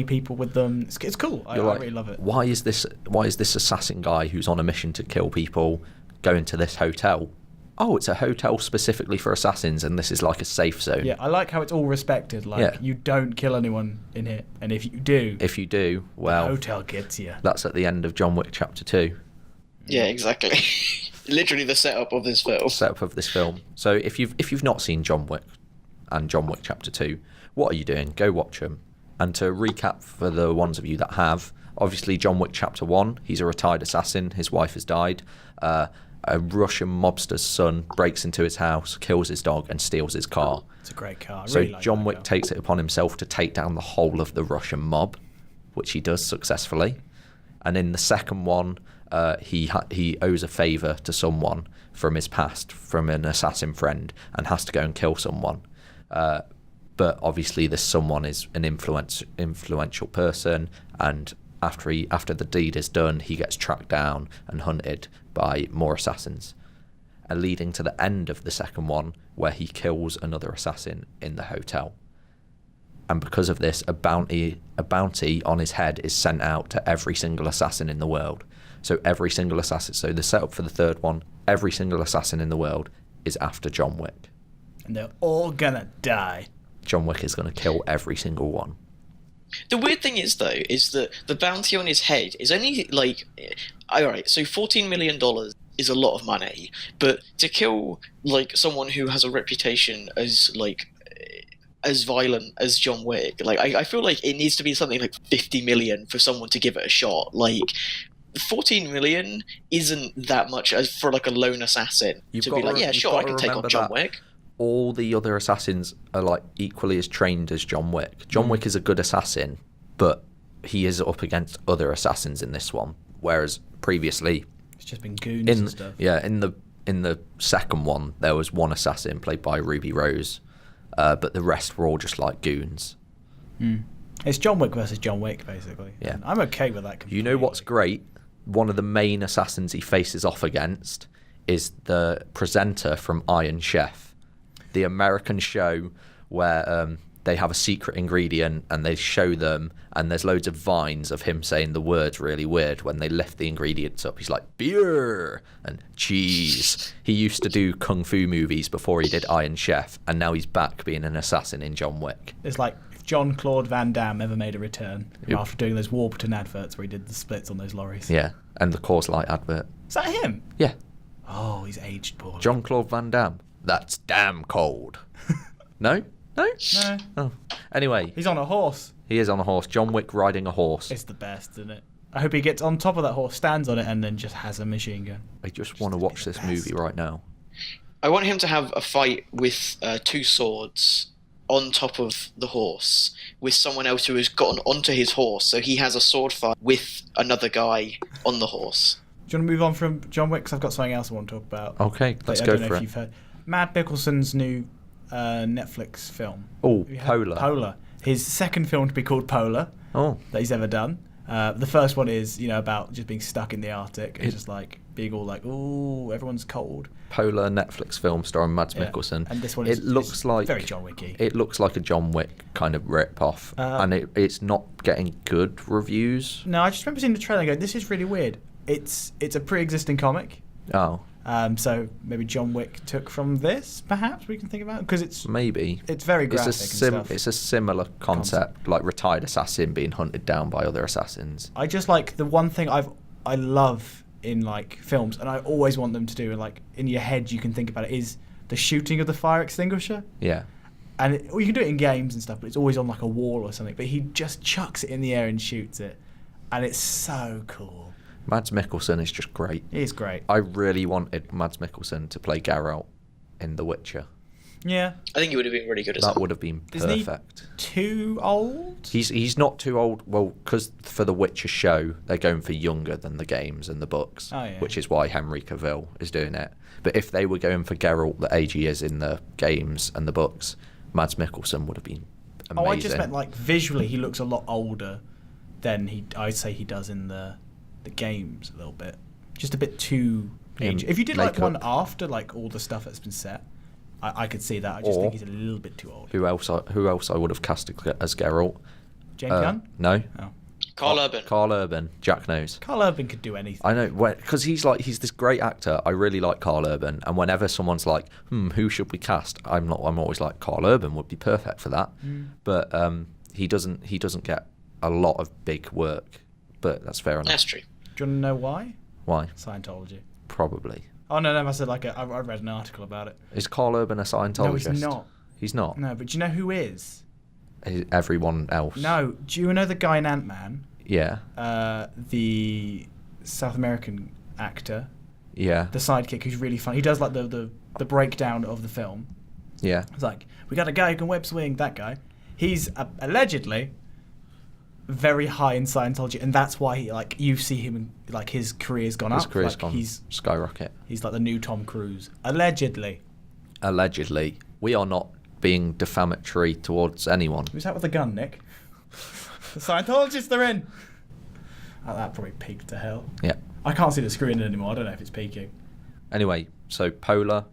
people with them. It's cool. I really love it. Why is this assassin guy who's on a mission to kill people going to this hotel? Oh, it's a hotel specifically for assassins, and this is like a safe zone. Yeah, I like how it's all respected. You don't kill anyone in here, and if you do, well, the hotel gets you. That's at the end of John Wick Chapter 2. Yeah, exactly. Literally the setup of this film. So if you've not seen John Wick and John Wick Chapter 2, what are you doing? Go watch them. And to recap for the ones of you that have, obviously John Wick Chapter 1, he's a retired assassin, his wife has died, a Russian mobster's son breaks into his house, kills his dog and steals his car. It's a great car. So John Wick takes it upon himself to take down the whole of the Russian mob, which he does successfully. And in the second one, he owes a favour to someone from his past, from an assassin friend, and has to go and kill someone. but obviously this someone is an influential person, and after the deed is done, he gets tracked down and hunted by more assassins, and leading to the end of the second one, where he kills another assassin in the hotel. And because of this, a bounty on his head is sent out to every single assassin in the world. So every single assassin, so the setup for the third one, every single assassin in the world is after John Wick. And they're all gonna die. John Wick is going to kill every single one. The weird thing is, though, is that the bounty on his head is only, like... Alright, so $14 million is a lot of money, but to kill, like, someone who has a reputation as, like... as violent as John Wick, like, I feel like it needs to be something like 50 million for someone to give it a shot. Like, 14 million isn't that much as for like a lone assassin to be like, yeah, sure, I can take on John Wick. All the other assassins are like equally as trained as John Wick. John Wick is a good assassin, but he is up against other assassins in this one, whereas previously it's just been goons and stuff. Yeah, in the second one there was one assassin played by Ruby Rose, but the rest were all just like goons. It's John Wick versus John Wick, basically. Yeah, and I'm okay with that completely. You know what's great? One of the main assassins he faces off against is the presenter from Iron Chef, the American show where they have a secret ingredient and they show them, and there's loads of vines of him saying the words really weird when they lift the ingredients up. He's like, beer and cheese. He used to do kung fu movies before he did Iron Chef, and now he's back being an assassin in John Wick. It's like if Jean-Claude Van Damme ever made a return after doing those Warburton adverts where he did the splits on those lorries. Yeah, and the Coors Light advert. Is that him? Yeah. Oh, he's aged poorly. Jean-Claude Van Damme. That's damn cold. No? No? No. Oh. Anyway. He's on a horse. He is on a horse. John Wick riding a horse. It's the best, isn't it? I hope he gets on top of that horse, stands on it, and then just has a machine gun. I just want to watch this movie right now. I want him to have a fight with two swords on top of the horse with someone else who has gotten onto his horse, so he has a sword fight with another guy on the horse. Do you want to move on from John Wick? Because I've got something else I want to talk about. Okay, let's go for it. I don't know if you've heard. Matt Mikkelsen's new Netflix film. Oh, Polar. Polar. His second film to be called Polar that he's ever done. The first one is, about just being stuck in the Arctic and just like being all like, ooh, everyone's cold. Polar Netflix film starring Mads Mikkelsen. And this one is very John Wicky. It looks like a John Wick kind of rip-off, and it's not getting good reviews. No, I just remember seeing the trailer and going, this is really weird. It's a pre-existing comic. Oh. So maybe John Wick took from this, perhaps we can think about, because it's very graphic and stuff. It's a similar concept, like retired assassin being hunted down by other assassins. I just like the one thing I love in like films, and I always want them to do, and like in your head you can think about it, is the shooting of the fire extinguisher. Yeah. And you can do it in games and stuff, but it's always on like a wall or something. But he just chucks it in the air and shoots it, and it's so cool. Mads Mikkelsen is just great. He is great. I really wanted Mads Mikkelsen to play Geralt in The Witcher. Yeah. I think he would have been really good as that would have been perfect. Isn't he too old? He's not too old. Well, because for The Witcher show, they're going for younger than the games and the books, which is why Henry Cavill is doing it. But if they were going for Geralt, the age he is in the games and the books, Mads Mikkelsen would have been amazing. Oh, I just meant like visually he looks a lot older than I'd say he does in the games a little bit. Just a bit too aged. If you did like one after like all the stuff that's been set, I could see that. I just think he's a little bit too old. Who else I would have cast as Geralt? James Gunn? No. Oh. Carl Urban. Jack knows. Carl Urban could do anything. I know, because he's this great actor. I really like Carl Urban, and whenever someone's like, who should we cast? I'm always like, Carl Urban would be perfect for that. But he doesn't get a lot of big work. But that's fair enough. That's true. Do you want to know why? Why? Scientology. Probably. Oh, no, I said I read an article about it. Is Carl Urban a Scientologist? No, he's not. He's not? No, but do you know who is? Everyone else. No. Do you know the guy in Ant-Man? Yeah. The South American actor. Yeah. The sidekick who's really fun. He does like the breakdown of the film. Yeah. It's like, we got a guy who can web swing, that guy. He's allegedly very high in Scientology, and that's why you see him like his career's gone up. His career's gone skyrocket. He's like the new Tom Cruise, allegedly. We are not being defamatory towards anyone. Who's that with the gun, Nick? The Scientologists are in. Oh, that probably peaked to hell. Yeah. I can't see the screen anymore. I don't know if it's peaking. Anyway, so Polar,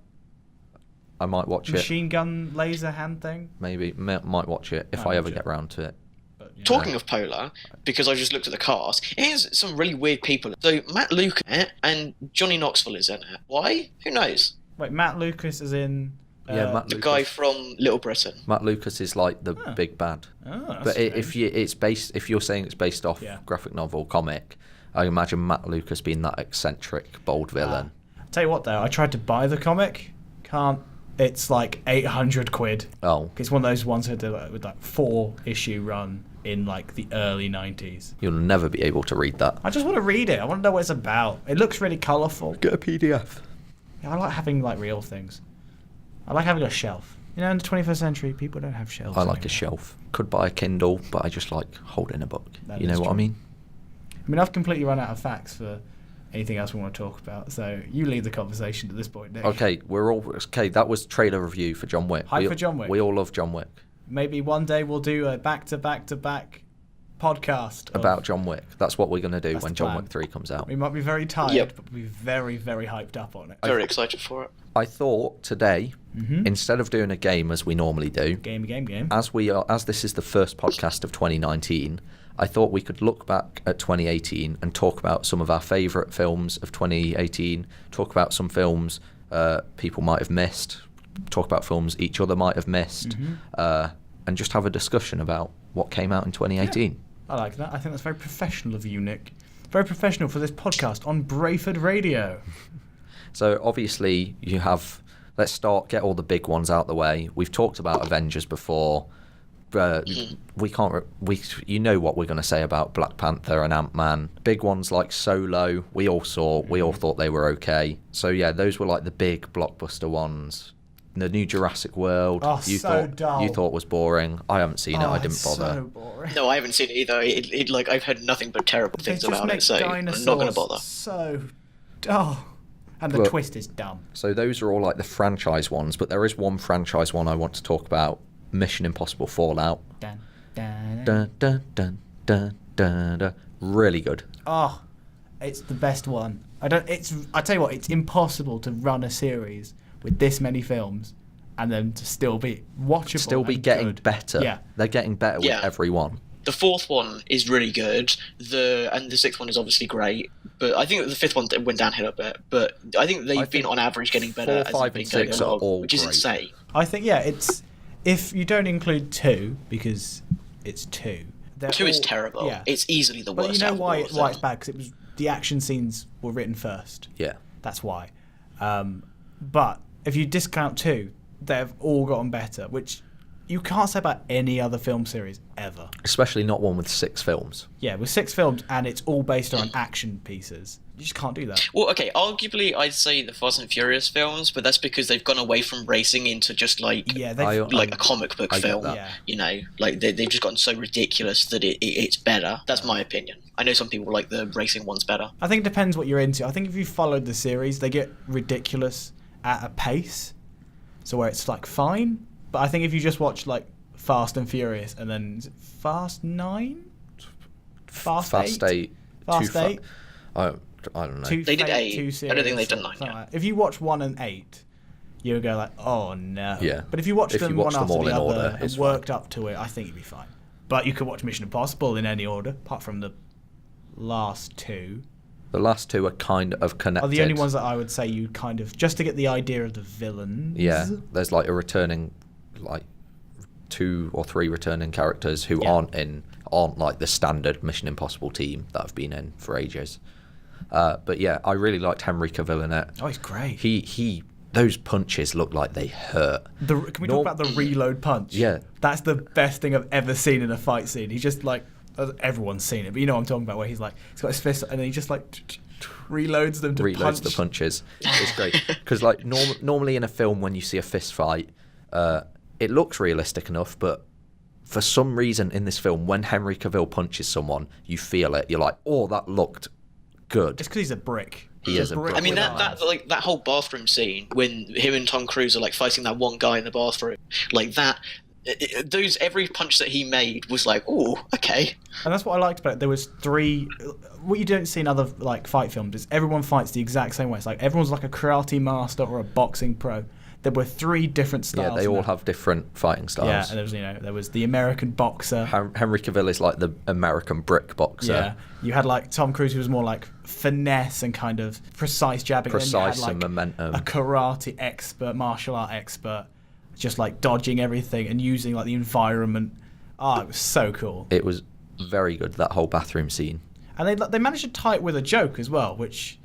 I might watch Machine gun laser hand thing? Maybe. Might watch it if I ever get around to it. But, yeah. Talking of Polar, because I just looked at the cast, it has some really weird people. So Matt Lucas and Johnny Knoxville is in it. Why? Who knows? Wait, Matt Lucas is in... Matt the Lucas. guy from Little Britain. Matt Lucas is like the big bad. Oh, but if you're saying it's based off graphic novel comic, I imagine Matt Lucas being that eccentric bold villain. I'll tell you what though, I tried to buy the comic, can't. It's like 800 quid. Oh, it's one of those ones with like 4-issue run in like the early 90s. You'll never be able to read that. I just want to read it. I want to know what it's about. It looks really colourful. Get a PDF. Yeah, I like having like real things. I like having a shelf. You know, in the 21st century, people don't have shelves. I like a shelf. Could buy a Kindle, but I just like holding a book. You know what I mean? I mean, I've completely run out of facts for anything else we want to talk about. So you lead the conversation at this point, Nick. Okay, that was trailer review for John Wick. Hype for John Wick. We all love John Wick. Maybe one day we'll do a back-to-back podcast about John Wick. That's what we're going to do when John Wick 3 comes out. We might be very tired, but we'll be very, very hyped up on it. Very excited for it. I thought today, instead of doing a game as we normally do, game, as this is the first podcast of 2019, I thought we could look back at 2018 and talk about some of our favourite films of 2018, talk about some films people might have missed, talk about films each other might have missed, and just have a discussion about what came out in 2018. Yeah, I like that. I think that's very professional of you, Nick. Very professional for this podcast on Brayford Radio. So obviously you have... Let's get all the big ones out the way. We've talked about Avengers before. We can't. You know what we're going to say about Black Panther and Ant-Man. Big ones like Solo. We all thought they were okay. So yeah, those were like the big blockbuster ones. The new Jurassic World. Oh, you thought was boring. I haven't seen it. I didn't bother. So boring. No, I haven't seen it either. It like I've heard nothing but terrible things about it. So I'm not going to bother. So dull. And the twist is dumb. So those are all like the franchise ones, but there is one franchise one I want to talk about. Mission Impossible Fallout. Dun, dun, dun, dun, dun, dun, dun, dun. Really good. Oh, it's the best one. I tell you what, it's impossible to run a series with this many films and then to still be watchable. Still be getting good. Better. Yeah. They're getting better with every one. The fourth one is really good. And the sixth one is obviously great. But I think the fifth one went downhill a bit. But I think they've been on average getting better. 4, 5, and 6 are all which is great. insane. I think it's if you don't include 2 because it's 2. 2 is terrible. Yeah. It's easily the worst. But you know why it's bad? Because the action scenes were written first. Yeah, that's why. But if you discount 2, they've all gotten better, which you can't say about any other film series ever. Especially not one with 6 films. Yeah, with 6 films and it's all based on action pieces. You just can't do that. Well, okay, arguably I'd say the Fast and Furious films, but that's because they've gone away from racing into just like a comic book film. Yeah. You know, like they've just gotten so ridiculous that it's better. That's my opinion. I know some people like the racing ones better. I think it depends what you're into. I think if you followed the series, they get ridiculous at a pace, so where it's like fine. But I think if you just watch like Fast and Furious and then is it Fast 9? Fast 8? Fast 8? I don't know. They did 8. I don't think they've done 9 yet. Like if you watch 1 and 8, you would go like, oh no. Yeah. But if you watch them one after the other and worked fine. up to it, I think you'd be fine. But you could watch Mission Impossible in any order, apart from the last 2. The last 2 are kind of connected. Are the only ones that I would say you kind of, just to get the idea of the villains. Yeah, there's like a returning, like 2 or 3 returning characters who aren't like the standard Mission Impossible team that have been in for ages. But yeah, I really liked Henry Cavill in it. Oh, he's great. He those punches look like they hurt. Can we talk about the reload punch? Yeah. That's the best thing I've ever seen in a fight scene. He's just like, everyone's seen it, but you know what I'm talking about, where he's like, he's got his fist and then he just like reloads them to punch. Reloads the punches. It's great. Because like normally in a film when you see a fist fight, it looks realistic enough, but for some reason in this film, when Henry Cavill punches someone, you feel it. You're like, oh, that looked good. It's because he's a brick. He is a I mean, that whole bathroom scene when him and Tom Cruise are like fighting that one guy in the bathroom, like that. Every punch that he made was like, oh, okay. And that's what I liked about it. There was 3. What you don't see in other like fight films is everyone fights the exact same way. It's like everyone's like a karate master or a boxing pro. There were 3 different styles. Yeah, they all have different fighting styles. Yeah, and there was the American boxer. Henry Cavill is like the American brick boxer. Yeah, you had like Tom Cruise, who was more like finesse and kind of precise jabbing. Precise and and momentum. A karate expert, martial art expert, just like dodging everything and using like the environment. It was so cool. It was very good, that whole bathroom scene. And they managed to tie it with a joke as well, which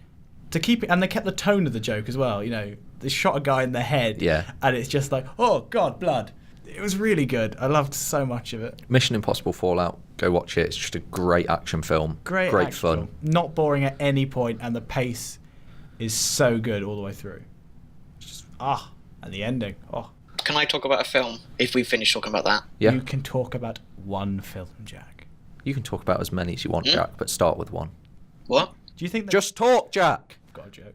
to keep it, and they kept the tone of the joke as well. You know, they shot a guy in the head, and it's just like, oh god, blood. It was really good. I loved so much of it. Mission Impossible Fallout, go watch it. It's just a great action film. Great fun. Film. Not boring at any point, and the pace is so good all the way through. It's just and the ending. Can I talk about a film if we finish talking about that? Yeah. You can talk about one film, Jack. You can talk about as many as you want, Jack, but start with one. What? Do you think just talk, Jack? I've got a joke.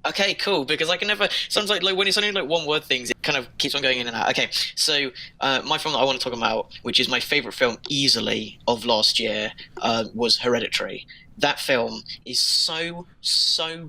Okay, cool, because I can never... Sometimes like when it's only like one-word things, it kind of keeps on going in and out. Okay, so my film that I want to talk about, which is my favourite film easily of last year, was Hereditary. That film is so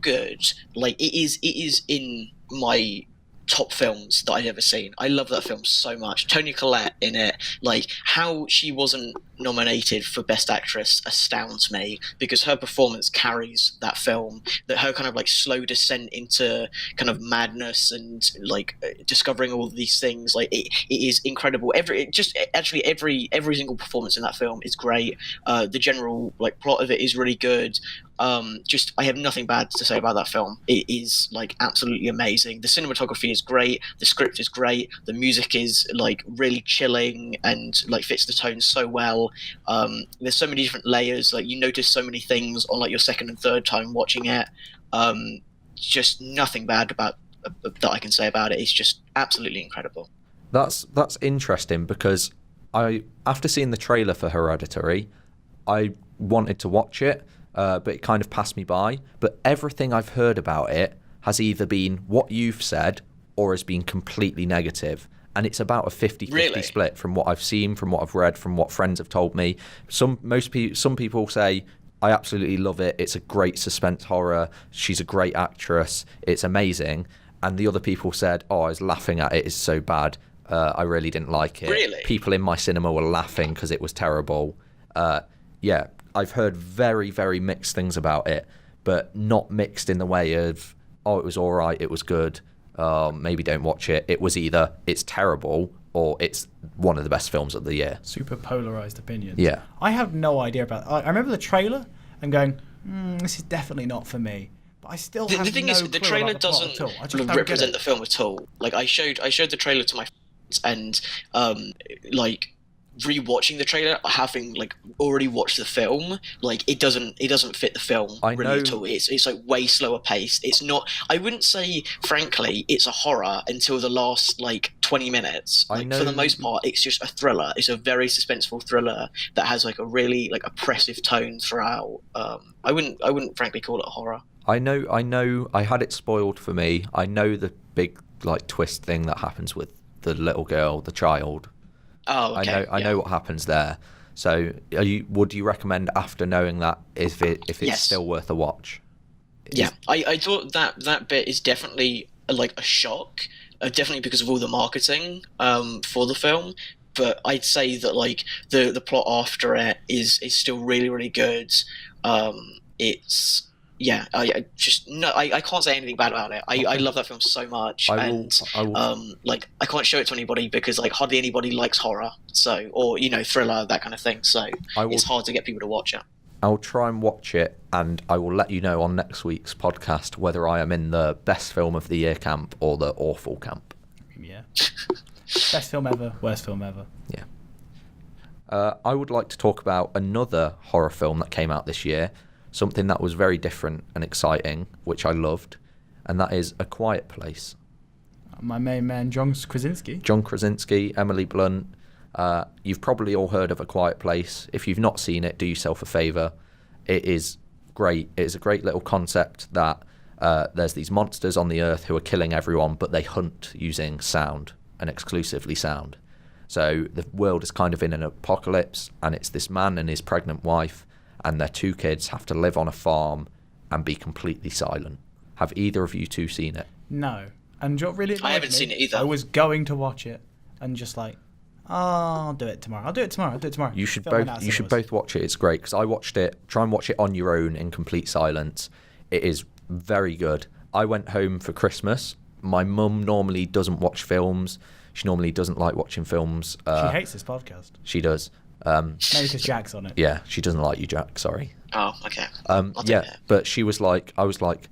good. Like, it is in my top films that I've ever seen. I love that film so much. Toni Collette in it, like how she wasn't nominated for Best Actress astounds me, because her performance carries that film. That her kind of like slow descent into kind of madness and like discovering all of these things, like it is incredible. Every single performance in that film is great. The general like plot of it is really good. I have nothing bad to say about that film. It is like absolutely amazing. The cinematography is great. The script is great. The music is like really chilling and like fits the tone so well. There's so many different layers. Like you notice so many things on like your second and third time watching it. Just nothing bad about that I can say about it. It's just absolutely incredible. That's interesting, because after seeing the trailer for Hereditary, I wanted to watch it. But it kind of passed me by. But everything I've heard about it has either been what you've said or has been completely negative. And it's about a 50-50 split from what I've seen, from what I've read, from what friends have told me. Some people say, I absolutely love it. It's a great suspense horror. She's a great actress. It's amazing. And the other people said, I was laughing at it. It's so bad. I really didn't like it. Really? People in my cinema were laughing because it was terrible. Yeah. I've heard very, very mixed things about it, but not mixed in the way of, it was all right, it was good, maybe don't watch it. It was either it's terrible or it's one of the best films of the year. Super polarised opinions. Yeah. I have no idea about I remember the trailer and going, this is definitely not for me. But I still have the thing no is, clue the trailer about the plot doesn't at all. represent the film at all. Like I showed the trailer to my friends, and like rewatching the trailer, having like already watched the film, like it doesn't fit the film really at all. It's like way slower paced. It's not, I wouldn't say frankly it's a horror until the last like 20 minutes. Like, for the most part it's just a thriller. It's a very suspenseful thriller that has like a really like oppressive tone throughout. I wouldn't frankly call it a horror. I know I had it spoiled for me. I know the big like twist thing that happens with the little girl, the child. Oh, okay. I know what happens there. So, would you recommend after knowing that if it's still worth a watch? Yeah, I thought that bit is definitely like a shock, definitely because of all the marketing for the film. But I'd say that like the plot after it is still really, really good. It's. Yeah, I can't say anything bad about it. I love that film so much, I will. Like I can't show it to anybody because like hardly anybody likes horror, or thriller, that kind of thing. So it's hard to get people to watch it. I'll try and watch it, and I will let you know on next week's podcast whether I am in the best film of the year camp or the awful camp. Yeah, best film ever, worst film ever. Yeah. I would like to talk about another horror film that came out this year. Something that was very different and exciting, which I loved, and that is A Quiet Place. My main man, John Krasinski. John Krasinski, Emily Blunt. You've probably all heard of A Quiet Place. If you've not seen it, do yourself a favour. It is great. It's a great little concept that there's these monsters on the earth who are killing everyone, but they hunt using sound and exclusively sound. So the world is kind of in an apocalypse, and it's this man and his pregnant wife and their 2 kids have to live on a farm and be completely silent. Have either of you 2 seen it? No. And what really I haven't seen it either. I was going to watch it and just like, I'll do it tomorrow. You should both watch it. It's great, because I watched it. Try and watch it on your own in complete silence. It is very good. I went home for Christmas. My mum normally doesn't watch films. She normally doesn't like watching films. She hates this podcast. She does. Maybe because Jack's on it. Yeah, she doesn't like you, Jack. Sorry. Oh, okay. But she was like, I was like,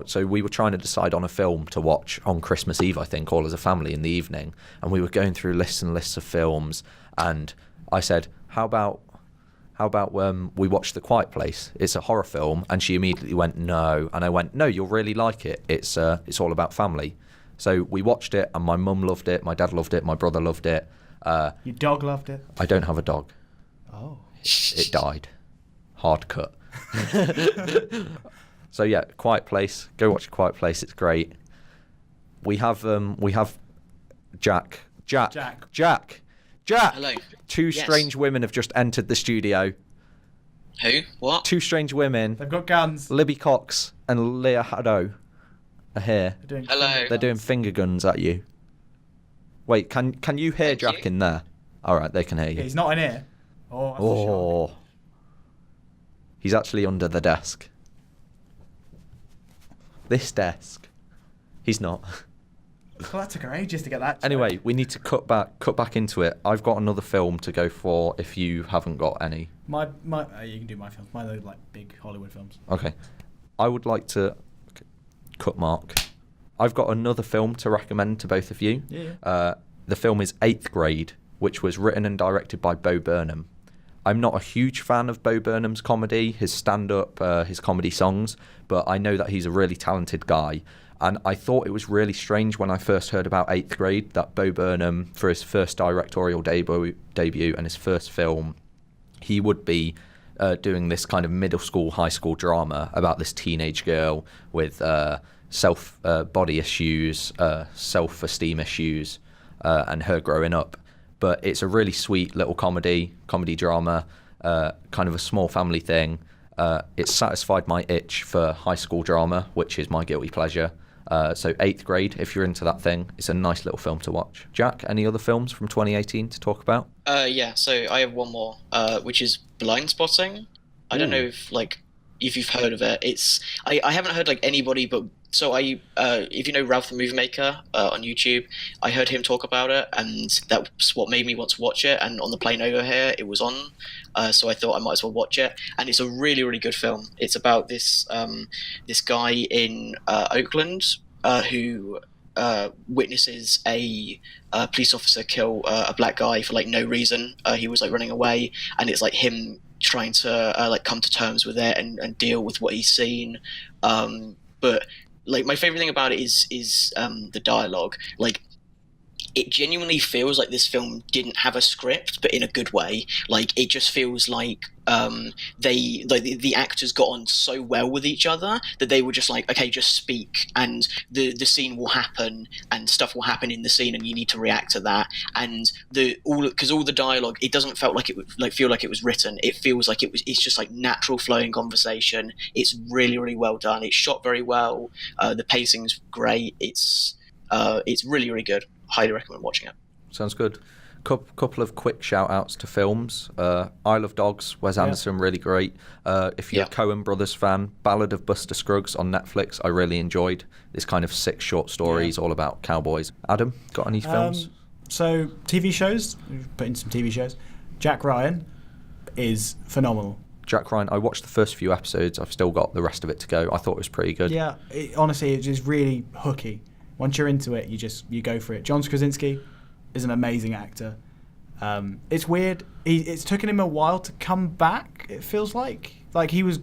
so we were trying to decide on a film to watch on Christmas Eve, I think, all as a family in the evening, and we were going through lists and lists of films, and I said, how about we watch The Quiet Place? It's a horror film. And she immediately went, no. And I went, no, you'll really like it. It's all about family. So we watched it, and my mum loved it, my dad loved it, my brother loved it. Your dog loved it? I don't have a dog. Oh. It died. Hard cut. So yeah, Quiet Place. Go watch A Quiet Place. It's great. We have Jack. Hello. 2 strange women have just entered the studio. Who? What? 2 strange women. They've got guns. Libby Cox and Leah Haddo are here. Hello. They're doing finger guns at you. Wait, can you hear Jack in there? All right, they can hear you. Yeah, he's not in here. Oh. He's actually under the desk. This desk. He's not. Well, that took her ages to get that. Anyway, we need to cut back into it. I've got another film to go for if you haven't got any. My you can do my films. Mine are like big Hollywood films. Okay. I would like to cut mark. I've got another film to recommend to both of you. Yeah. The film is 8th Grade, which was written and directed by Bo Burnham. I'm not a huge fan of Bo Burnham's comedy, his stand-up, his comedy songs, but I know that he's a really talented guy. And I thought it was really strange when I first heard about 8th Grade that Bo Burnham, for his first directorial debut and his first film, he would be doing this kind of middle school, high school drama about this teenage girl with body issues, self-esteem issues, and her growing up. But it's a really sweet little comedy drama, kind of a small family thing. It's satisfied my itch for high school drama, which is my guilty pleasure. So 8th Grade, if you're into that thing, it's a nice little film to watch. Jack, any other films from 2018 to talk about? Yeah, so I have one more, which is Blind Spotting. I don't know if you've heard of it. I haven't heard anybody, but so if you know Ralph the Movie Maker on YouTube, I heard him talk about it, and that's what made me want to watch it. And on the plane over here, it was on, so I thought I might as well watch it. And it's a really, really good film. It's about this guy in Oakland who witnesses a police officer kill a black guy for no reason. He was running away, and it's him trying to come to terms with it and deal with what he's seen. But my favorite thing about it is the dialogue. It genuinely feels like this film didn't have a script, but in a good way. It just feels like the actors got on so well with each other that they were just okay, just speak, and the scene will happen, and stuff will happen in the scene, and you need to react to that. And because all the dialogue, it doesn't feel like it would feel like it was written. It feels like it's just natural flowing conversation. It's really, really well done. It's shot very well. The pacing's great. It's really, really good. Highly recommend watching it. Sounds good. Couple of quick shout outs to films. Isle of Dogs, Wes Anderson, really great. If you're a Coen Brothers fan, Ballad of Buster Scruggs on Netflix, I really enjoyed. This kind of 6 short stories all about cowboys. Adam, got any films? So TV shows, we've put in some TV shows. Jack Ryan is phenomenal. Jack Ryan, I watched the first few episodes. I've still got the rest of it to go. I thought it was pretty good. Yeah, honestly, it's just really hooky. Once you're into it, you go for it. John Krasinski is an amazing actor. It's weird. It's taken him a while to come back. It feels like he was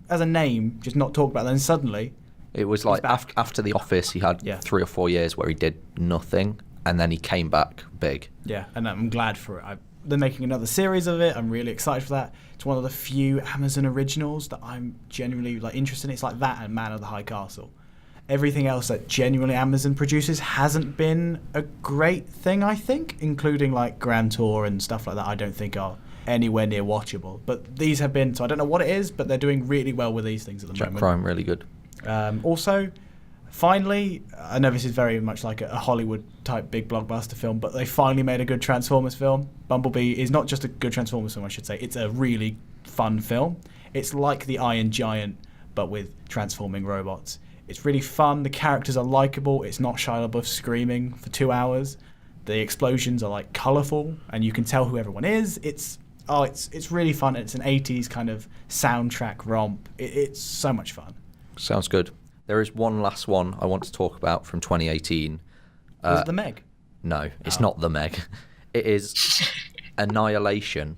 as a name, just not talked about. Then suddenly, it was after The Office, he had 3 or 4 years where he did nothing, and then he came back big. Yeah, and I'm glad for it. they're making another series of it. I'm really excited for that. It's one of the few Amazon originals that I'm genuinely interested in. It's like that and Man of the High Castle. Everything else that genuinely Amazon produces hasn't been a great thing, I think, including Grand Tour and stuff like that. I don't think are anywhere near watchable. But these have been, so I don't know what it is, but they're doing really well with these things at the moment. Jack Crime, really good. Also, finally, I know this is very much like a Hollywood-type big blockbuster film, but they finally made a good Transformers film. Bumblebee is not just a good Transformers film, I should say. It's a really fun film. It's like The Iron Giant, but with transforming robots. It's really fun. The characters are likable. It's not Shia LaBeouf screaming for 2 hours. The explosions are colourful, and you can tell who everyone is. It's really fun. It's an 80s kind of soundtrack romp. It's so much fun. Sounds good. There is one last one I want to talk about from 2018. Was it The Meg? No, it's not The Meg. It is Annihilation.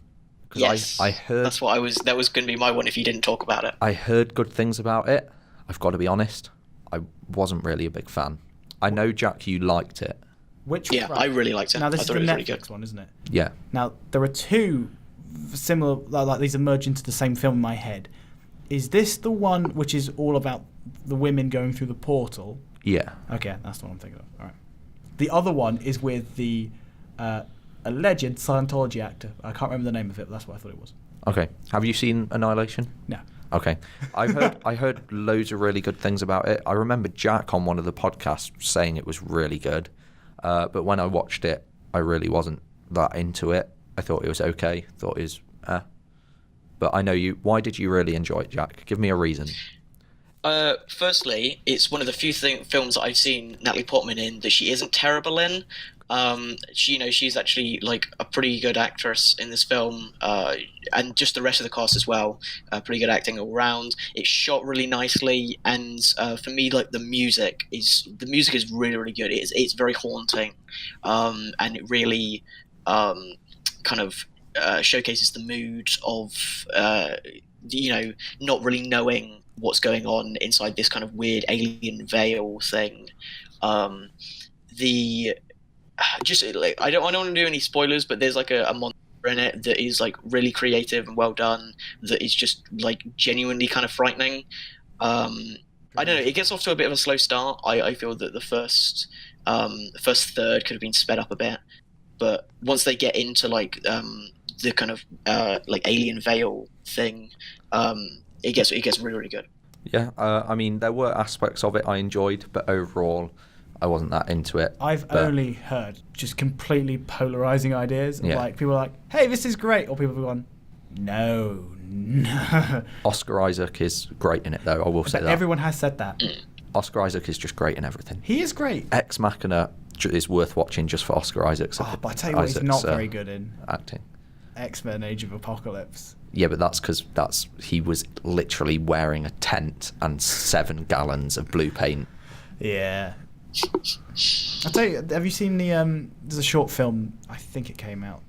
Yes, I heard that was going to be my one if you didn't talk about it. I heard good things about it. I've got to be honest. I wasn't really a big fan. I know, Jack, you liked it. Yeah, I really liked it. Now, this is the Netflix really one, isn't it? Yeah. Now, there are two similar, these merge into the same film in my head. Is this the one which is all about the women going through the portal? Yeah. Okay, that's the one I'm thinking of. All right. The other one is with the alleged Scientology actor. I can't remember the name of it, but that's what I thought it was. Okay. Have you seen Annihilation? No. Okay. I heard loads of really good things about it. I remember Jack on one of the podcasts saying it was really good. But when I watched it, I really wasn't that into it. I thought it was okay. Thought it was But I know you. Why did you really enjoy it, Jack? Give me a reason. Firstly, it's one of the few films that I've seen Natalie Portman in that she isn't terrible in. She's actually a pretty good actress in this film, and just the rest of the cast as well. Pretty good acting all round. It's shot really nicely, and for me, the music is really, really good. It's very haunting, and it really kind of showcases the mood of not really knowing what's going on inside this kind of weird alien veil thing. I don't want to do any spoilers, but there's a monster in it that is really creative and well done, that is just genuinely kind of frightening. I don't know, it gets off to a bit of a slow start. I feel that the first third could have been sped up a bit, but once they get into the kind of alien veil thing, it gets really, really good. Yeah, I mean, there were aspects of it I enjoyed, but overall I wasn't that into it. I've only heard just completely polarizing ideas. Yeah. People are like, hey, this is great. Or people are going, no. Oscar Isaac is great in it, though. I will say that. Everyone has said that. Oscar Isaac is just great in everything. He is great. Ex Machina is worth watching just for Oscar Isaac's. But I tell you what, he's not very good in acting. X-Men: Age of Apocalypse. Yeah, but that's because he was literally wearing a tent and 7 gallons of blue paint. Yeah. I'll tell you, have you seen there's a short film, I think it came out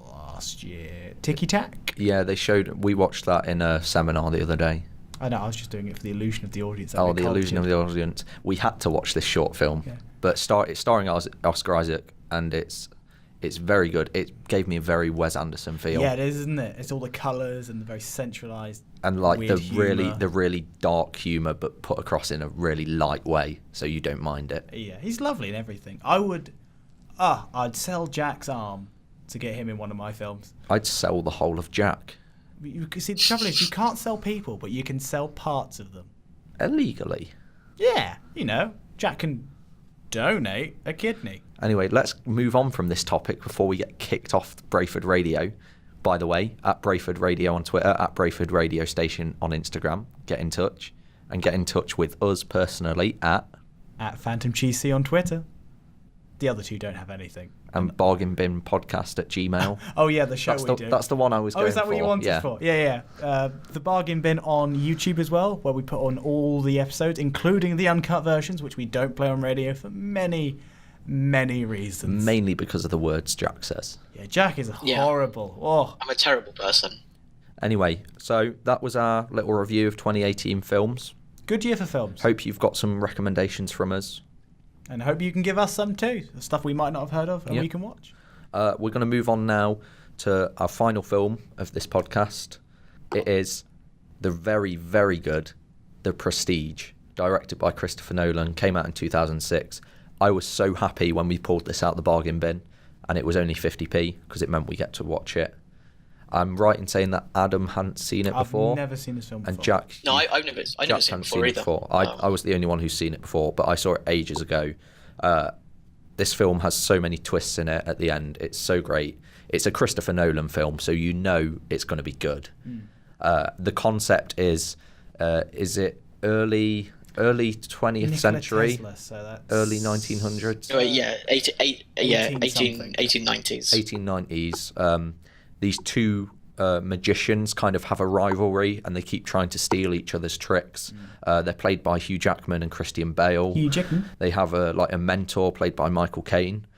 last year, Tiki Tack? Yeah, we watched that in a seminar the other day. I know, I was just doing it for the illusion of the audience. The illusion of the audience. We had to watch this short film, but it's starring Oscar Isaac, and it's very good. It gave me a very Wes Anderson feel. Yeah, it is, isn't it? It's all the colours and the very centralised, and the really dark humour, but put across in a really light way, so you don't mind it. Yeah, he's lovely in everything. I'd sell Jack's arm to get him in one of my films. I'd sell the whole of Jack. You see, the trouble is you can't sell people, but you can sell parts of them. Illegally? Yeah, Jack can donate a kidney. Anyway, let's move on from this topic before we get kicked off Brayford Radio. By the way, at Brayford Radio on Twitter, at Brayford Radio Station on Instagram. Get in touch. And get in touch with us personally at Phantom Cheesy on Twitter. The other two don't have anything. And Bargain Bin Podcast at Gmail. Oh, yeah, the show we do. That's the one I was going for. Oh, is that what you wanted for? Yeah. The Bargain Bin on YouTube as well, where we put on all the episodes, including the uncut versions, which we don't play on radio for many reasons. Mainly because of the words Jack says. Yeah, Jack is horrible. Oh. I'm a terrible person. Anyway, so that was our little review of 2018 films. Good year for films. Hope you've got some recommendations from us. And hope you can give us some too. The stuff we might not have heard of and we can watch. We're going to move on now to our final film of this podcast. It is the very, very good The Prestige, directed by Christopher Nolan, came out in 2006. I was so happy when we pulled this out the bargain bin, and it was only 50p, because it meant we get to watch it. I'm right in saying that Adam hadn't seen it before. I've never seen this film before. And Jack... No, I've never seen it before either. I was the only one who's seen it before, but I saw it ages ago. This film has so many twists in it at the end. It's so great. It's a Christopher Nolan film, so you know it's going to be good. The concept is it early 20th century? Tesla, so that's... Early 1900s? Yeah, 1890s. 1890s. These two magicians kind of have a rivalry, and they keep trying to steal each other's tricks. They're played by Hugh Jackman and Christian Bale. Hugh Jackman. They have a mentor played by Michael Caine.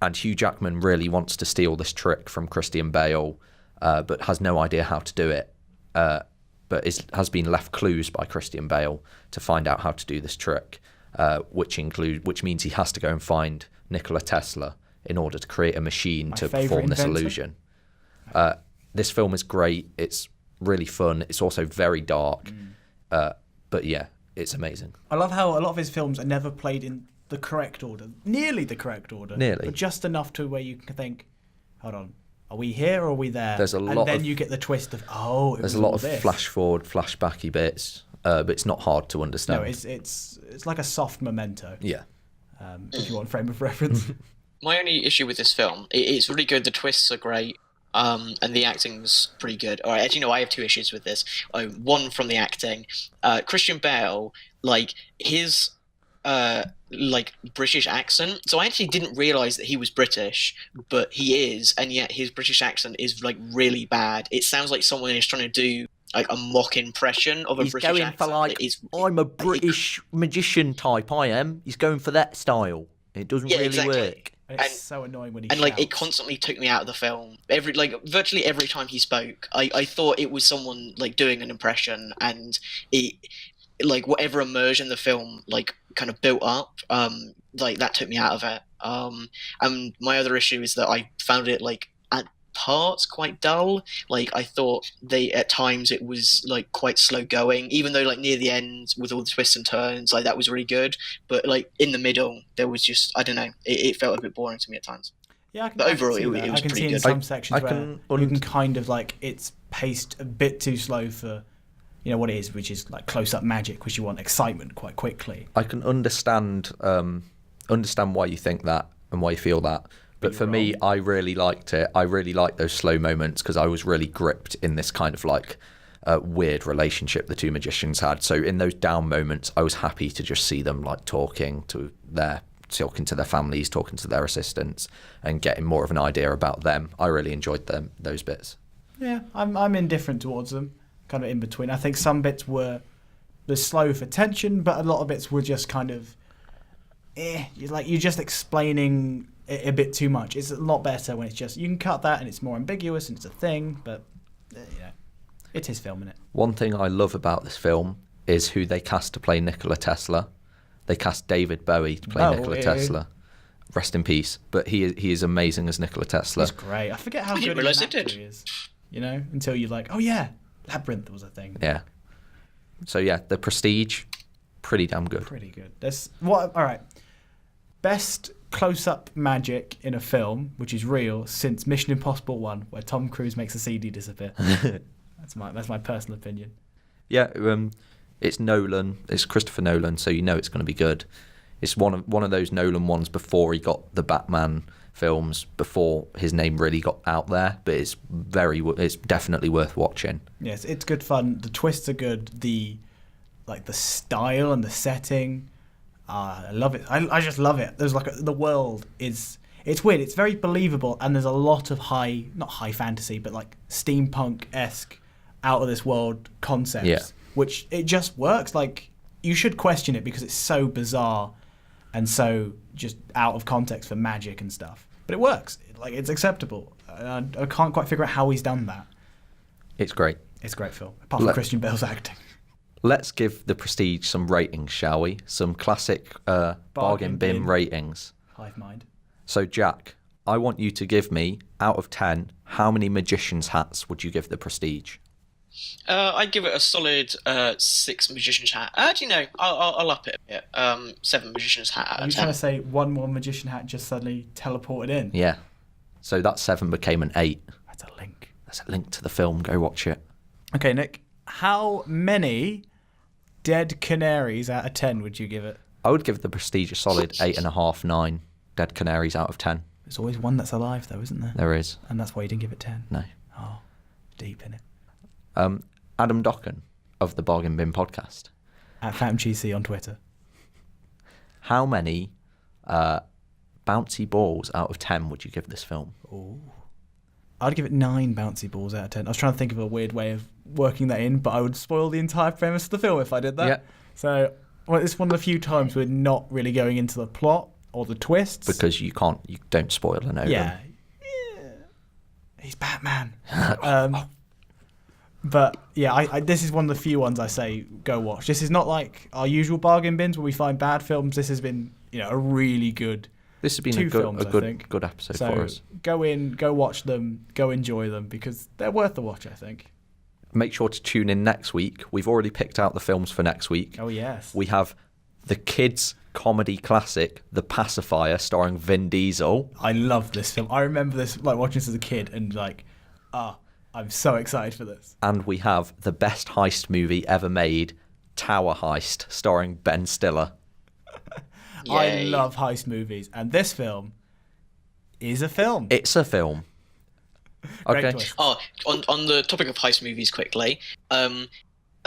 And Hugh Jackman really wants to steal this trick from Christian Bale, but has no idea how to do it. But has been left clues by Christian Bale to find out how to do this trick, which means he has to go and find Nikola Tesla in order to create a machine to perform this illusion. This film is great. It's really fun. It's also very dark. But yeah, it's amazing. I love how a lot of his films are never played in the correct order. Nearly the correct order. Nearly. But just enough to where you can think, hold on, are we here or are we there? And then you get the twist of, there's a lot of flash forward, flashbacky bits, but it's not hard to understand. No, it's like a soft Memento. Yeah. If you want frame of reference. My only issue with this film, it's really good. The twists are great. And the acting's pretty good. All right, actually, no, I have two issues with this. One from the acting. Christian Bale, his British accent. So I actually didn't realise that he was British, but he is, and yet his British accent is really bad. It sounds like someone is trying to do a mock impression of a British accent. He's going for I'm a British magician type, I am. He's going for that style. It doesn't really work. And it's so annoying when he shouts. And it constantly took me out of the film. Virtually every time he spoke, I thought it was someone doing an impression, and it whatever immersion the film kind of built up, that took me out of it. And my other issue is that I found it at parts quite dull. I thought at times it was quite slow going, even though near the end with all the twists and turns, that was really good. But in the middle, there was just, I don't know, it felt a bit boring to me at times. Yeah, but overall, it was pretty good. I can see in some sections where you can kind of it's paced a bit too slow for what it is, which is close-up magic, which you want excitement quite quickly. I can understand why you think that and why you feel that. But for me, I really liked it. I really liked those slow moments because I was really gripped in this kind of weird relationship the two magicians had. So in those down moments, I was happy to just see them talking to their families, talking to their assistants, and getting more of an idea about them. I really enjoyed those bits. Yeah, I'm indifferent towards them, kind of in between. I think some bits were slow for tension, but a lot of bits were just kind of, you're just explaining a bit too much. It's a lot better when it's just, you can cut that and it's more ambiguous and it's a thing, but it is film, innit? One thing I love about this film is who they cast to play Nikola Tesla. They cast David Bowie to play Nikola Tesla. Rest in peace. But he is amazing as Nikola Tesla. He's great. I forget how good an actor he is. Until you're oh yeah, Labyrinth was a thing. Yeah. So yeah, The Prestige, pretty damn good. Pretty good. All right. Best close-up magic in a film, which is real, since Mission Impossible 1, where Tom Cruise makes a CD disappear. That's my personal opinion. Yeah, it's Nolan. It's Christopher Nolan, so it's going to be good. It's one of those Nolan ones before he got the Batman films, before his name really got out there. But it's definitely worth watching. Yes, it's good fun. The twists are good. The style and the setting. I love it. I just love it. There's the world is, it's weird. It's very believable, and there's a lot of not high fantasy, but steampunk-esque, out of this world concepts, which it just works. You should question it because it's so bizarre and so just out of context for magic and stuff. But it works. It's acceptable. I can't quite figure out how he's done that. It's great. It's a great film, apart from Christian Bale's acting. Let's give The Prestige some ratings, shall we? Some classic bargain bin ratings. Hive mind. So, Jack, I want you to give me, out of 10, how many magician's hats would you give The Prestige? I'd give it a solid 6 magician's hat. Actually, no, I'll up it a bit. 7 magician's hat out of 10. Are you trying to say one more magician hat just suddenly teleported in? Yeah. So that 7 became an 8. That's a link. That's a link to the film. Go watch it. Okay, Nick. How many dead canaries out of 10 would you give it? I would give The Prestige a solid 8.5, 9 dead canaries out of 10. There's always one that's alive, though, isn't there? There is. And that's why you didn't give it 10? No. Oh, deep in it. Adam Dokhan of the Bargain Bin podcast. At PhantomGC on Twitter. How many bouncy balls out of 10 would you give this film? Ooh. I'd give it 9 bouncy balls out of 10. I was trying to think of a weird way of working that in, but I would spoil the entire premise of the film if I did that. Yeah. So it's one of the few times we're not really going into the plot or the twists. Because you don't spoil an omen. Yeah. He's Batman. But yeah, I this is one of the few ones I say go watch. This is not like our usual bargain bins where we find bad films. This has been, a really good. This has been a good episode for us. Go in, go watch them, go enjoy them because they're worth the watch, I think. Make sure to tune in next week. We've already picked out the films for next week. Oh yes. We have the kids' comedy classic, The Pacifier, starring Vin Diesel. I love this film. I remember this watching this as a kid and I'm so excited for this. And we have the best heist movie ever made, Tower Heist, starring Ben Stiller. I love heist movies, and this film is a film. It's a film. Okay. Oh, on the topic of heist movies, quickly,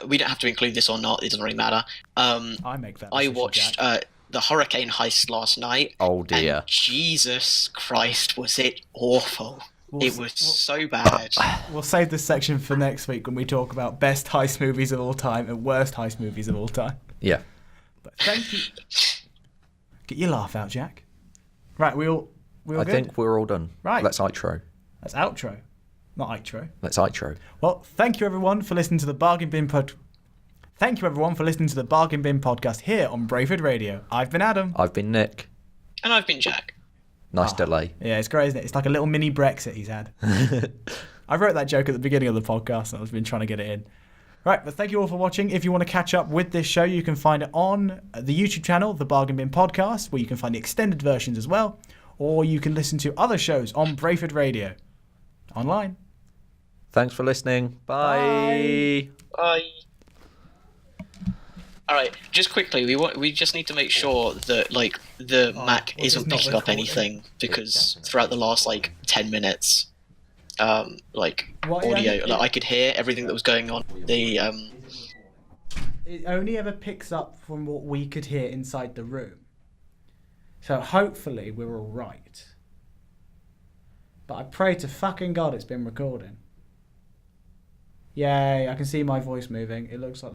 we don't have to include this or not. It doesn't really matter. I make that. I watched the Hurricane Heist last night. Oh dear! And Jesus Christ, was it awful? It was so bad. We'll save this section for next week when we talk about best heist movies of all time and worst heist movies of all time. Yeah. But thank you. Get your laugh out, Jack. Right, we all I good? think we're all done. Right. Let's outro. That's outro, not outro. Let's outro. Well, thank you everyone for listening to the Bargain Bin Thank you everyone for listening to the Bargain Bin podcast here on Brayford Radio. I've been Adam. I've been Nick. And I've been Jack. Nice delay. Yeah, it's great, isn't it? It's like a little mini Brexit he's had. I wrote that joke at the beginning of the podcast and I've been trying to get it in. Right, but thank you all for watching. If you want to catch up with this show, you can find it on the YouTube channel, The Bargain Bin Podcast, where you can find the extended versions as well. Or you can listen to other shows on Brayford Radio. Online. Thanks for listening. Bye. Bye. All right, just quickly, we just need to make sure that the Mac isn't picking up anything because throughout the last 10 minutes, audio, I could hear everything that was going on. It only ever picks up from what we could hear inside the room. So hopefully we're all right. But I pray to fucking God it's been recording. Yay, I can see my voice moving. It looks like